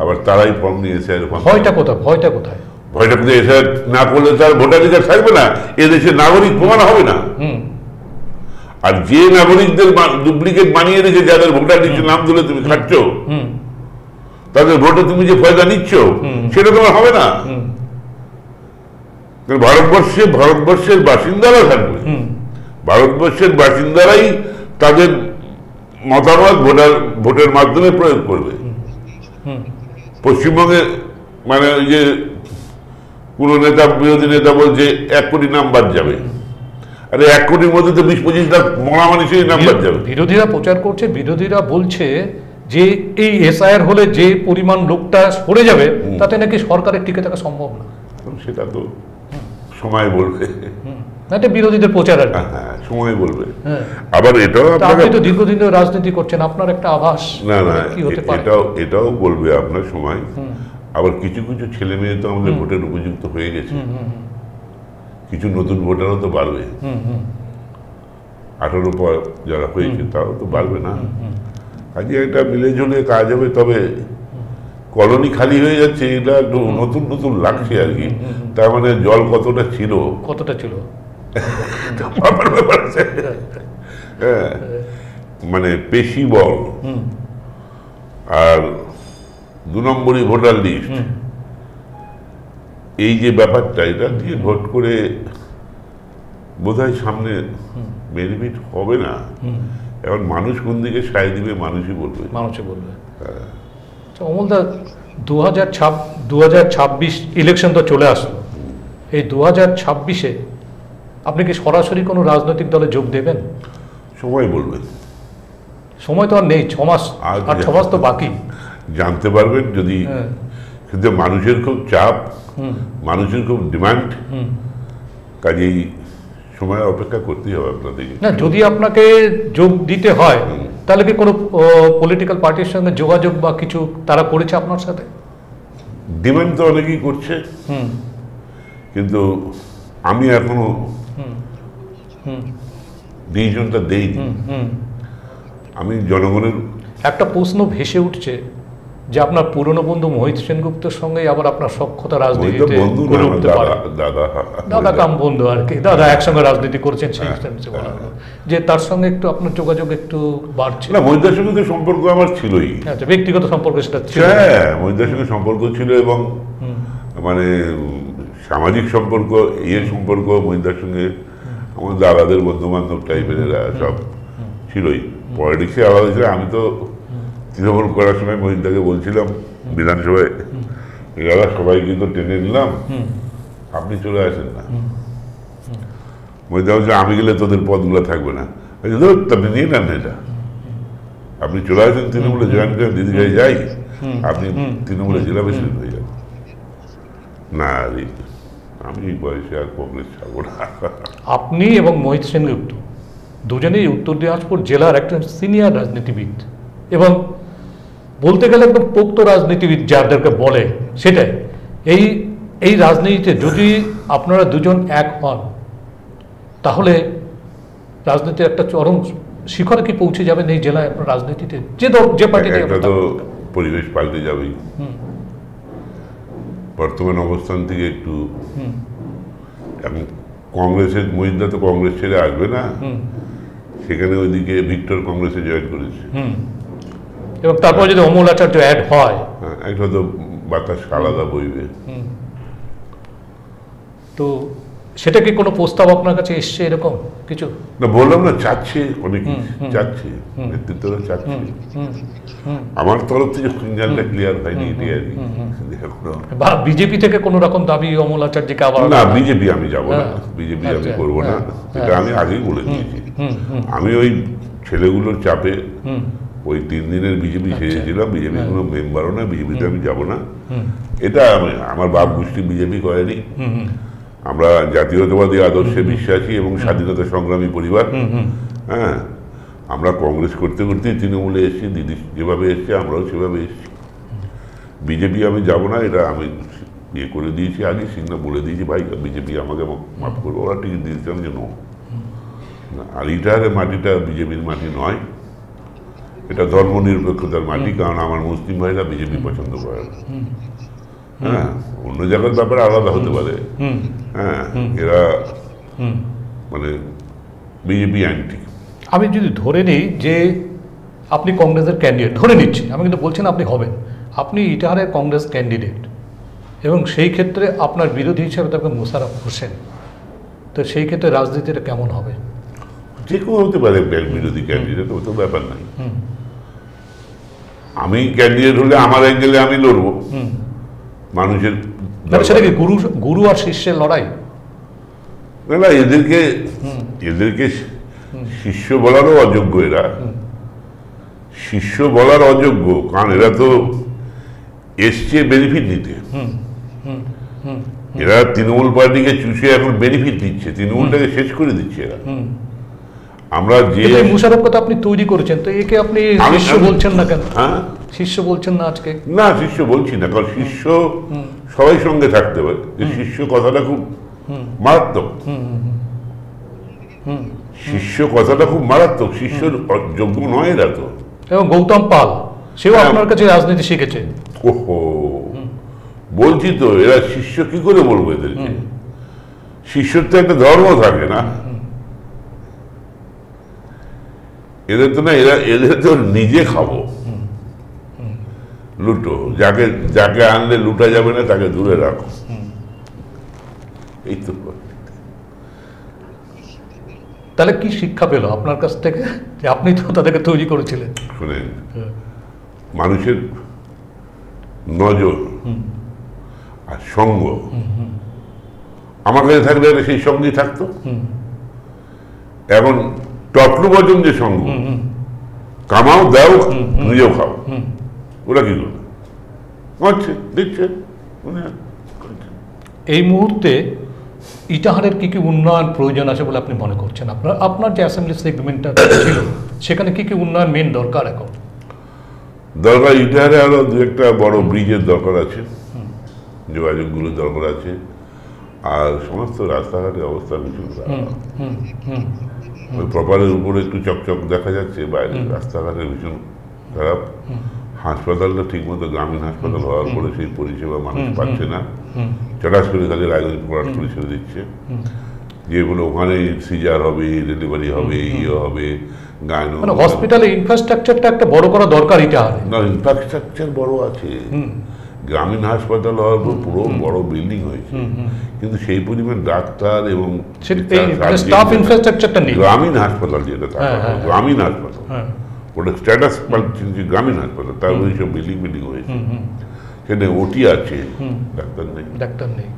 আবার তারাই ফর্ম নিয়ে এসআইআর। ভয়টা কোথায়? ভয়টা কোথায়? ভয়টা কোথায়? এসআইআর না করলে তার ভোটাধিকার থাকবে না, এদেশের নাগরিক প্রমাণ হবে না। আর যে নাগরিকদের ডুপ্লিকেট বানিয়ে রেখে যাদের ভোটার লিস্টে নাম তুলে তুমি খাচ্ছ, তাদের ভোটে তুমি যে ফায়দা নিচ্ছ, সেটা তোমার হবে না। ভারতবর্ষের বাসিন্দারা থাকবে, ভারতবর্ষের বাসিন্দারাই তাদের মতামত ভোটের মাধ্যমে প্রয়োগ করবে। পশ্চিমবঙ্গে মানে ওই যে কোন নেতা, বিরোধী নেতা বলছে 1 কোটি নাম বাদ যাবে, আরে 1 কোটির মধ্যে তো 20-25 লাখ মরা মানুষের নাম বাদ যাবে। বিরোধীরা প্রচার করছে, বিরোধীরা বলছে যে এই এসআইআর হলে যে পরিমাণ লোকটা সরে যাবে, তাতে নাকি সরকারের টিকে থাকা সম্ভব না। সেটা তো সময় বলবে, এটা বিরোধীদের প্রচার আর কি। হ্যাঁ, সময় বলবে। আবার এটাও আপনি তো দীর্ঘদিন ধরে রাজনীতি করছেন, আপনার একটা আভাস না কি হতে পারে? এটাও বলবে আপনার সময়। আবার কিছু কিছু ছেলে মেয়ে তো আমাদের ভোটের উপযুক্ত হয়ে গেছে, কিছু নতুন ভোটারও তো বাড়বে। 18 পর যারা হয়েছে তারাও তো বাড়বে না। কাজে একটা মিলে ঝুলে কাজ হবে। তবে কলোনি খালি হয়ে যাচ্ছে, এটা নতুন নতুন লাগছে আর কি। তার মানে জল কতটা ছিল হ্যাঁ, মানে পেশি বল আর 2 নম্বরই ভোটার লিস্ট, এই যে ব্যাপারটা, এটা দিয়ে ভোট করে বোধহয় সামনে বেনিফিট হবে না। এখন মানুষ কোন দিকে সায় দিবে মানুষই বলবে। অমলদা, 2026 ইলেকশন তো চলে আসলো। এই 2026-এ আপনি কি সরাসরি কোনো রাজনৈতিক দলে যোগ দেবেন? সময় বলবে। সময় তো আর নেই, 6 মাস, আর 6 মাস তো বাকি। জানতে পারবেন যদি। কিন্তু মানুষের খুব চাপ, মানুষের খুব ডিমান্ড, কাজেই সময় অপেক্ষা করতেই হবে আপনাদেরকে। না, যদি আপনাকে যোগ দিতে হয় তাহলে কি কোনো পলিটিক্যাল পার্টির সঙ্গে যোগাযোগ বা কিছু তারা করেছে আপনার সাথে? ডিমান্ড তো অনেকেই করছে, কিন্তু আমি এখনো ডিসিশনটা দেইনি। আমি জনগণের একটা প্রশ্ন ভেসে উঠছে যে আপনার পুরনো বন্ধু মোহিত সেনগুপ্তের সঙ্গে আবার আপনার সখ্যতা রাজনীতিতে বন্ধু গড়ে উঠতে পারে? দাদা দাদা কাম বন্ধু আর কি, দাদা একসঙ্গে রাজনীতি করেছেন সেই হিসাবে বলা হলো। যে তার সঙ্গে একটু আপনার যোগাযোগ একটু বাড়ছে। না, মহিতদার সঙ্গে তো সম্পর্ক আমার ছিলই। আচ্ছা, ব্যক্তিগত সম্পর্ক সেটা ছিল। হ্যাঁ, মহিতদার সঙ্গে সম্পর্ক ছিল, এবং মানে সামাজিক সম্পর্ক, সম্পর্ক মহিতদার সঙ্গে আমার দাদাদের বন্ধু বান্ধব টাইপের এরা সব ছিলই। পলিটিক্সে আলাদা ছিল। আমি তো তৃণমূল করার সময় মহিতদাকে বলছিলাম বিধানসভায়, দাদা সবাই কিন্তু টেনে নিলাম, আপনি চলে আসেন না। মহিতদা বলছে আমি গেলে তোদের পদগুলো থাকবে না। আপনি নিয়ে নেন এটা, আপনি চলে আসেন তৃণমূলে জয়েন করেন, দিদি গায়ে যাই, আপনি তৃণমূলে জেলা প্রেসিডেন্ট হয়ে যাবেন। না, আমি এই বয়সে আর কংগ্রেস ছাড়বো না। আপনি এবং মোহিত সেনগুপ্ত দুজনেই উত্তর দিনাজপুর জেলার একটা সিনিয়র রাজনীতিবিদ, এবং বলতে গেলে একদম পোক্ত রাজনীতিবিদ যাদেরকে বলে সেটাই। এই রাজনীতিতে যদি আপনারা দুজন এক হন, তাহলে রাজনীতির একটা চরম শিখরে কি পৌঁছে যাবেন এই জেলায় আপনার রাজনীতিতে? যে পার্টিতে একটা তো পরিবেশ পাল্টে যাবেই। বর্তমান অবস্থান থেকে একটু, এখন কংগ্রেসের মহিলা তো কংগ্রেস ছেড়ে আসবে না, সেখানে ওইদিকে ভিক্টর কংগ্রেসে জয়েন করেছে, এবং তারপর যদি অমল আচার্য অ্যাড হয়, একটা তো বাতাস আলাদা বইবে। তো সেটা কি কোনো প্রস্তাব আপনার কাছে এসছে এরকম কিছু? না, বললাম না, চাচ্ছে, অনেকে চাচ্ছে, নেতৃত্বরা চাচ্ছে। আমার তরফ থেকে সিগন্যালটা ক্লিয়ার হয়নি, বিজেপি থেকে কোনো রকম দাবি অমল আচার্যকে আবার? না, বিজেপি আমি যাব না, বিজেপি আমি করবো না, এটা আমি আগেই বলে দিয়েছি। আমি ওই ছেলেগুলোর চাপে ওই 3 দিনের বিজেপি সেরেছিলাম, বিজেপি কোনো মেম্বারও না, বিজেপিতে আমি যাব না। এটা আমার বাপ গোষ্ঠী বিজেপি করেনি। আমরা জাতীয়তাবাদী আদর্শে বিশ্বাসী এবং স্বাধীনতা সংগ্রামী পরিবার। হ্যাঁ, আমরা কংগ্রেস করতে করতে তৃণমূলে এসেছি, দিদি যেভাবে এসছে আমরাও সেভাবে এসেছি। বিজেপি আমি যাব না, এটা আমি করে দিয়েছি আগে, সিগনাল বলে দিয়েছি, ভাই বিজেপি আমাকে মাফ করবো, ওরা টিকিট দিয়েছিলাম যে নো। আর ইটাহারের মাটিটা বিজেপির মাটি নয়, এটা ধর্মনিরপেক্ষতার মাটি, কারণ আমার মুসলিম ভাইরা বিজেপি পছন্দ করে না। হ্যাঁ, অন্য জায়গার ব্যাপারে আলাদা হতে পারে। হ্যাঁ, এরা মানে বিজেপি অ্যান্টি। আমি যদি ধরে নিই যে আপনি কংগ্রেসের ক্যান্ডিডেট, ধরে নিচ্ছি, আমি কিন্তু বলছি না আপনি হবেন, আপনি ইটাহারের কংগ্রেস ক্যান্ডিডেট, এবং সেই ক্ষেত্রে আপনার বিরোধী হিসেবে থাকবে মোশাররফ হোসেন, তো সেই ক্ষেত্রে রাজনীতিটা কেমন হবে? যে কেউ হতে পারে বিরোধী ক্যান্ডিডেট, ও তো ব্যাপার নাই। আমি ক্যান্ডিডেট হলে আমার অ্যাঙ্গেলে আমি লড়বো মানুষের। সেটা কি গুরু আর শিষ্যের লড়াই? না, এদেরকে শিষ্য বলারও অযোগ্য, এরা শিষ্য বলার অযোগ্য, কারণ এরা তো এসছে বেনিফিট নিতে। এরা তৃণমূল পার্টিকে চুষে এখন বেনিফিট দিচ্ছে, তৃণমূলটাকে শেষ করে দিচ্ছে এরা। আমরা যে মুশাররফকে তো আপনি তৈরি করেছেন, তো একে আপনি শিষ্য বলছেন না কেন? হ্যাঁ, শিষ্য বলছেন না আজকে? না, শিষ্য বলছি না, কারণ শিষ্য সবাই সঙ্গে থাকতে পারে, শিষ্য কথাটা খুব মারাত্মক। শিষ্য কথাটা খুব মারাত্মক, শিষ্যর যোগ্য নয় এরা তো। এবং গৌতম পাল, সেও আপনার কাছে রাজনীতি শিখেছে। ওহো, বলছি তো, এরা শিষ্য কি করে বলবো এদেরকে? শিষ্যর তো একটা ধর্ম থাকে না এদের তো, না এদের তো নিজে খাবো, লুটো, যাকে আনলে লুটা যাবে না তাকে দূরে রাখো, এই তো। তাহলে কি শিক্ষা পেল আপনার কাছ থেকে, যে আপনি তো তাদেরকে তৈরি করেছিলেন? শুনেন, মানুষের নজর আর সঙ্গ আমার কাছে থাকলে সেই সঙ্গেই থাকতো। এখন টপলু বচন যে সঙ্গ, কামাও দাও নিজেও খাও, ওরা কি করবে? দিচ্ছে। এই মুহূর্তে ইটাহারের কি কি উন্নয়ন প্রয়োজন আছে বলে আপনি মনে করছেন? আপনার যে অ্যাসেম্বলি সেগমেন্টটা ছিল সেখানে কি কি উন্নয়ন মেন দরকার এখন? দরকার, ইটাহারে আরো 2-একটা বড় ব্রিজের দরকার আছে, যোগাযোগগুলোর দরকার আছে, আর সমস্ত রাস্তাঘাটের অবস্থা ভীষণ খারাপ। ওই প্রপারের উপরে একটু চকচক দেখা যাচ্ছে, বাইরে রাস্তাঘাটের ভীষণ খারাপ। হাসপাতালটা ঠিকমতো গ্রামীণ হাসপাতাল হওয়ার পরে সেই পরিষেবা মানুষ পাচ্ছে না, চটাস করে তাদের রায়গঞ্জ পড়াশ করে ছেড়ে দিচ্ছে, যেগুলো ওখানে সিজার হবে, ডেলিভারি হবে, ইয়ে হবে, গায়ন, মানে হসপিটালে ইনফ্রাস্ট্রাকচারটা একটা বড় করা দরকার। এটা না, ইনফ্রাস্ট্রাকচার বড় আছে, গ্রামীণ হাসপাতাল হওয়ার পর পুরো বড় বিল্ডিং হয়েছে, কিন্তু সেই পরিমাণ ডাক্তার এবং স্টাফ ইনফ্রাস্ট্রাকচারটা নেই। গ্রামীণ হাসপাতাল যেটা গ্রামীণ হাসপাতাল, ওটা স্ট্যাটাস পাল্টেছে গ্রামীণ হাসপাতাল, তার মধ্যে সব বিল্ডিং হয়েছে, সেখানে ওটি আছে, ডাক্তার নেই।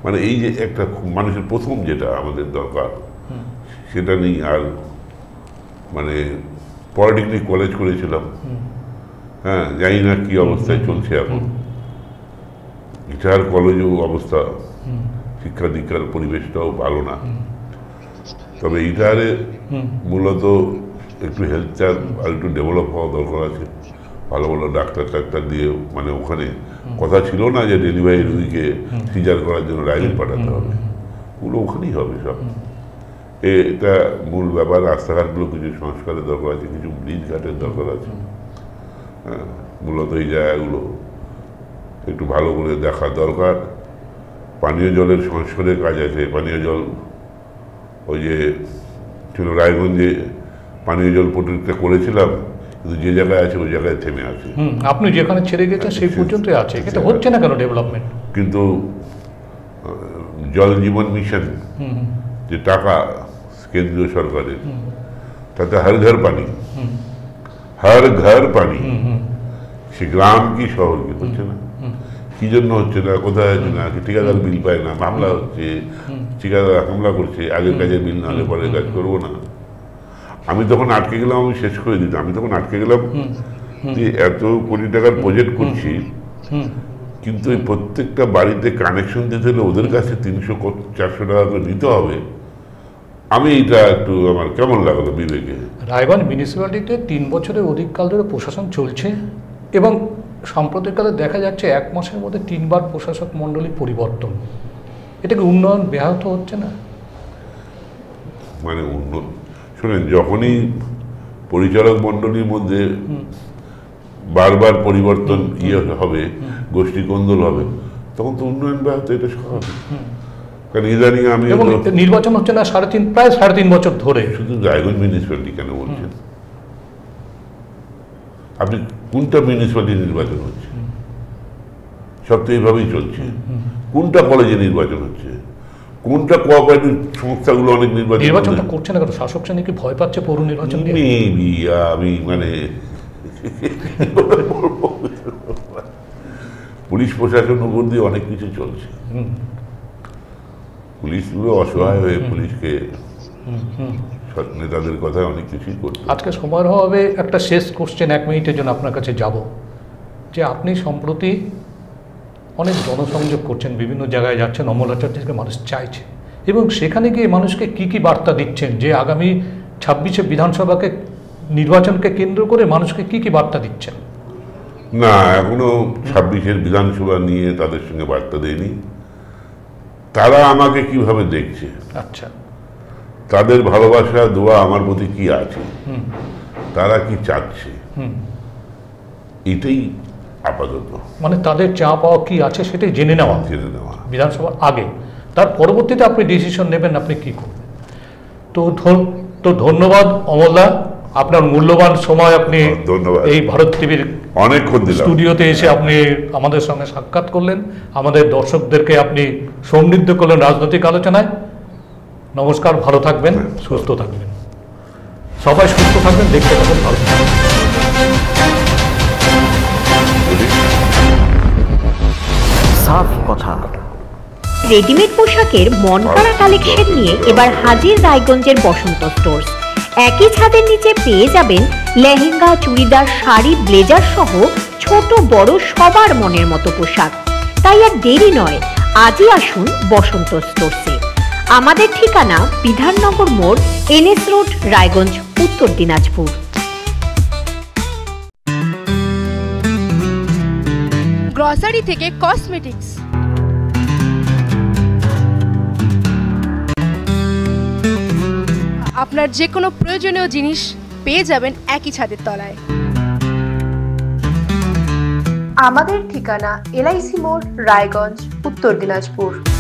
মানে এই যে একটা মানুষের প্রথম যেটা আমাদের দরকার সেটা নেই। আর মানে পলিটেকনিক কলেজ করেছিলাম, হ্যাঁ, জানি না কি অবস্থায় চলছে এখন। গিটার কলেজও অবস্থা, শিক্ষা দীক্ষার পরিবেশটাও ভালো না। তবে গিটারে মূলত একটু হেলথটা আর একটু ডেভেলপ হওয়া দরকার আছে, ভালো ভালো ডাক্তার দিয়ে। মানে ওখানে কথা ছিল না যে ডেলিভারি রুগীকে সিজার করার জন্য রায়গঞ্জ পাঠাতে হবে, ওগুলো ওখানেই হবে সব। এটা মূল ব্যাপার। রাস্তাঘাটগুলো কিছু সংস্কারের দরকার আছে, কিছু ব্রিজ ঘাটের দরকার আছে। হ্যাঁ, মূলত এই জায়গাগুলো একটু ভালো করে দেখা দরকার। পানীয় জলের সংস্কারের কাজ আছে। পানীয় জল ওই যে ছিল রায়গঞ্জে পানীয় জল প্রোজেক্টটা করেছিলাম, কিন্তু যে জায়গায় আছে ওই জায়গায় থেমে আছে। আপনি যেখানে ছেড়ে গেছেন সেই পর্যন্তই আছে, এটা হচ্ছে না কেন ডেভেলপমেন্ট? কিন্তু জল জীবন মিশন যে টাকা কেন্দ্রীয় সরকারের, তাতে হর ঘর পানি, সে গ্রাম কি শহর কি হচ্ছে না, কি জন্য হচ্ছে না, কোথায় হচ্ছে না, ঠিকাদার বিল পায় না, মামলা হচ্ছে, ঠিকাদার হামলা করছে, আগের কাজে বিল না হলে পরের কাজ করবো না। আমি তখন আটকে গেলাম, আমি শেষ করে দিতাম। আমি তখন আটকে গেলাম যে এত কোটি টাকার প্রজেক্ট করছি, কিন্তু এই প্রত্যেকটা বাড়িতে কানেকশন দিতে হলে ওদের কাছে 300-400 টাকা করে নিতে হবে। আমি এটা একটু আমার কেমন লাগলো বিবেকে। রায়গঞ্জ মিউনিসিপ্যালিটিতে 3 বছরের অধিক কাল ধরে প্রশাসন চলছে এবং সাম্প্রতিককালে দেখা যাচ্ছে 1 মাসের মধ্যে 3 বার প্রশাসক মণ্ডলী পরিবর্তন। এটাকে উন্নয়ন ব্যাহত হচ্ছে না? মানে শোনেন, যখনই পরিচালক মণ্ডলীর মধ্যে বারবার পরিবর্তন হবে, গোষ্ঠী কোন্দল হবে, তখন তো উন্নয়ন ব্যাহত, এটা স্বাভাবিক। কারণ ইদানিং আমি নির্বাচন হচ্ছে না প্রায় 3.5 বছর ধরে। শুধু রায়গঞ্জ মিউনিসিপ্যালিটি কেন বলছেন? আপনি কোনটা মিউনিসিপ্যালিটি নির্বাচন হচ্ছে? সব তো এইভাবেই চলছে। কোনটা কলেজে নির্বাচন হচ্ছে? কোনটা কোঅপারেটিভ সংস্থাগুলো অনেক নির্বাচনটা করছে না কেন? শাসক শ্রেণী কি ভয় পাচ্ছে পৌর নির্বাচন নিয়ে? আমি মানে পুলিশ প্রশাসন উপর দিয়ে অনেক কিছু চলছে। পুলিশগুলো অসহায় হয়ে পুলিশকে নেতাদের কথায় অনেক কিছুই করছে। আজকে সময়ের অভাবে একটা শেষ কোশ্চেন 1 মিনিটের জন্য আপনার কাছে যাব, যে আপনি সম্প্রতি অনেক জনসংযোগ করছেন, বিভিন্ন জায়গায় যাচ্ছেন, অমলাচার থেকে মানুষ চাইছে, এবং সেখানে গিয়ে মানুষকে কি কি বার্তা দিচ্ছেন যে আগামী 26শে বিধানসভাকে নির্বাচনকে কেন্দ্র করে মানুষকে কি কি বার্তা দিচ্ছেন? না, এখনো 26-এর বিধানসভা নিয়ে তাদের সঙ্গে বার্তা দেয়নি। তারা আমাকে কিভাবে দেখছে, আচ্ছা, তাদের ভালোবাসা দোয়া আমার প্রতি কি আছে, তারা কি চাচ্ছে, এটাই আপাতত। মানে তাদের চা পাওয়া কি আছে সেটাই জেনে নেওয়া বিধানসভার আগে, তার পরবর্তীতে আপনি ডিসিশন নেবেন আপনি কি করবেন। তো ধন্যবাদ অমলদা, আপনার মূল্যবান সময় আপনি এই ভারত টিভির অনেকক্ষণ স্টুডিওতে এসে আপনি আমাদের সঙ্গে সাক্ষাৎ করলেন, আমাদের দর্শকদেরকে আপনি সমৃদ্ধ করলেন রাজনৈতিক আলোচনায়। নমস্কার, ভালো থাকবেন, সুস্থ থাকবেন, সবাই সুস্থ থাকবেন, দেখতে পাবেন ভালো থাকবেন। সাফ কথা। রেডিমেড পোশাকের মন করা কালেকশন নিয়ে এবার হাজির রায়গঞ্জের বসন্ত স্টোর্স। একই ছাদের নিচে পেয়ে যাবেন লেহেঙ্গা, চুড়িদার, শাড়ি, ব্লেজার সহ ছোট বড় সবার মনের মতো পোশাক। তাই আর দেরি নয়, আজই আসুন বসন্ত স্টোর্সে। আমাদের ঠিকানা বিধাননগর মোড়, NS রোড, রায়গঞ্জ, উত্তর দিনাজপুর। গ্রসারি থেকে কসমেটিক্স, আপনার যে কোনো প্রয়োজনীয় জিনিস পেয়ে যাবেন একই ছাদের তলায়। আমাদের ঠিকানা LIC মোড়, রায়গঞ্জ, উত্তর দিনাজপুর।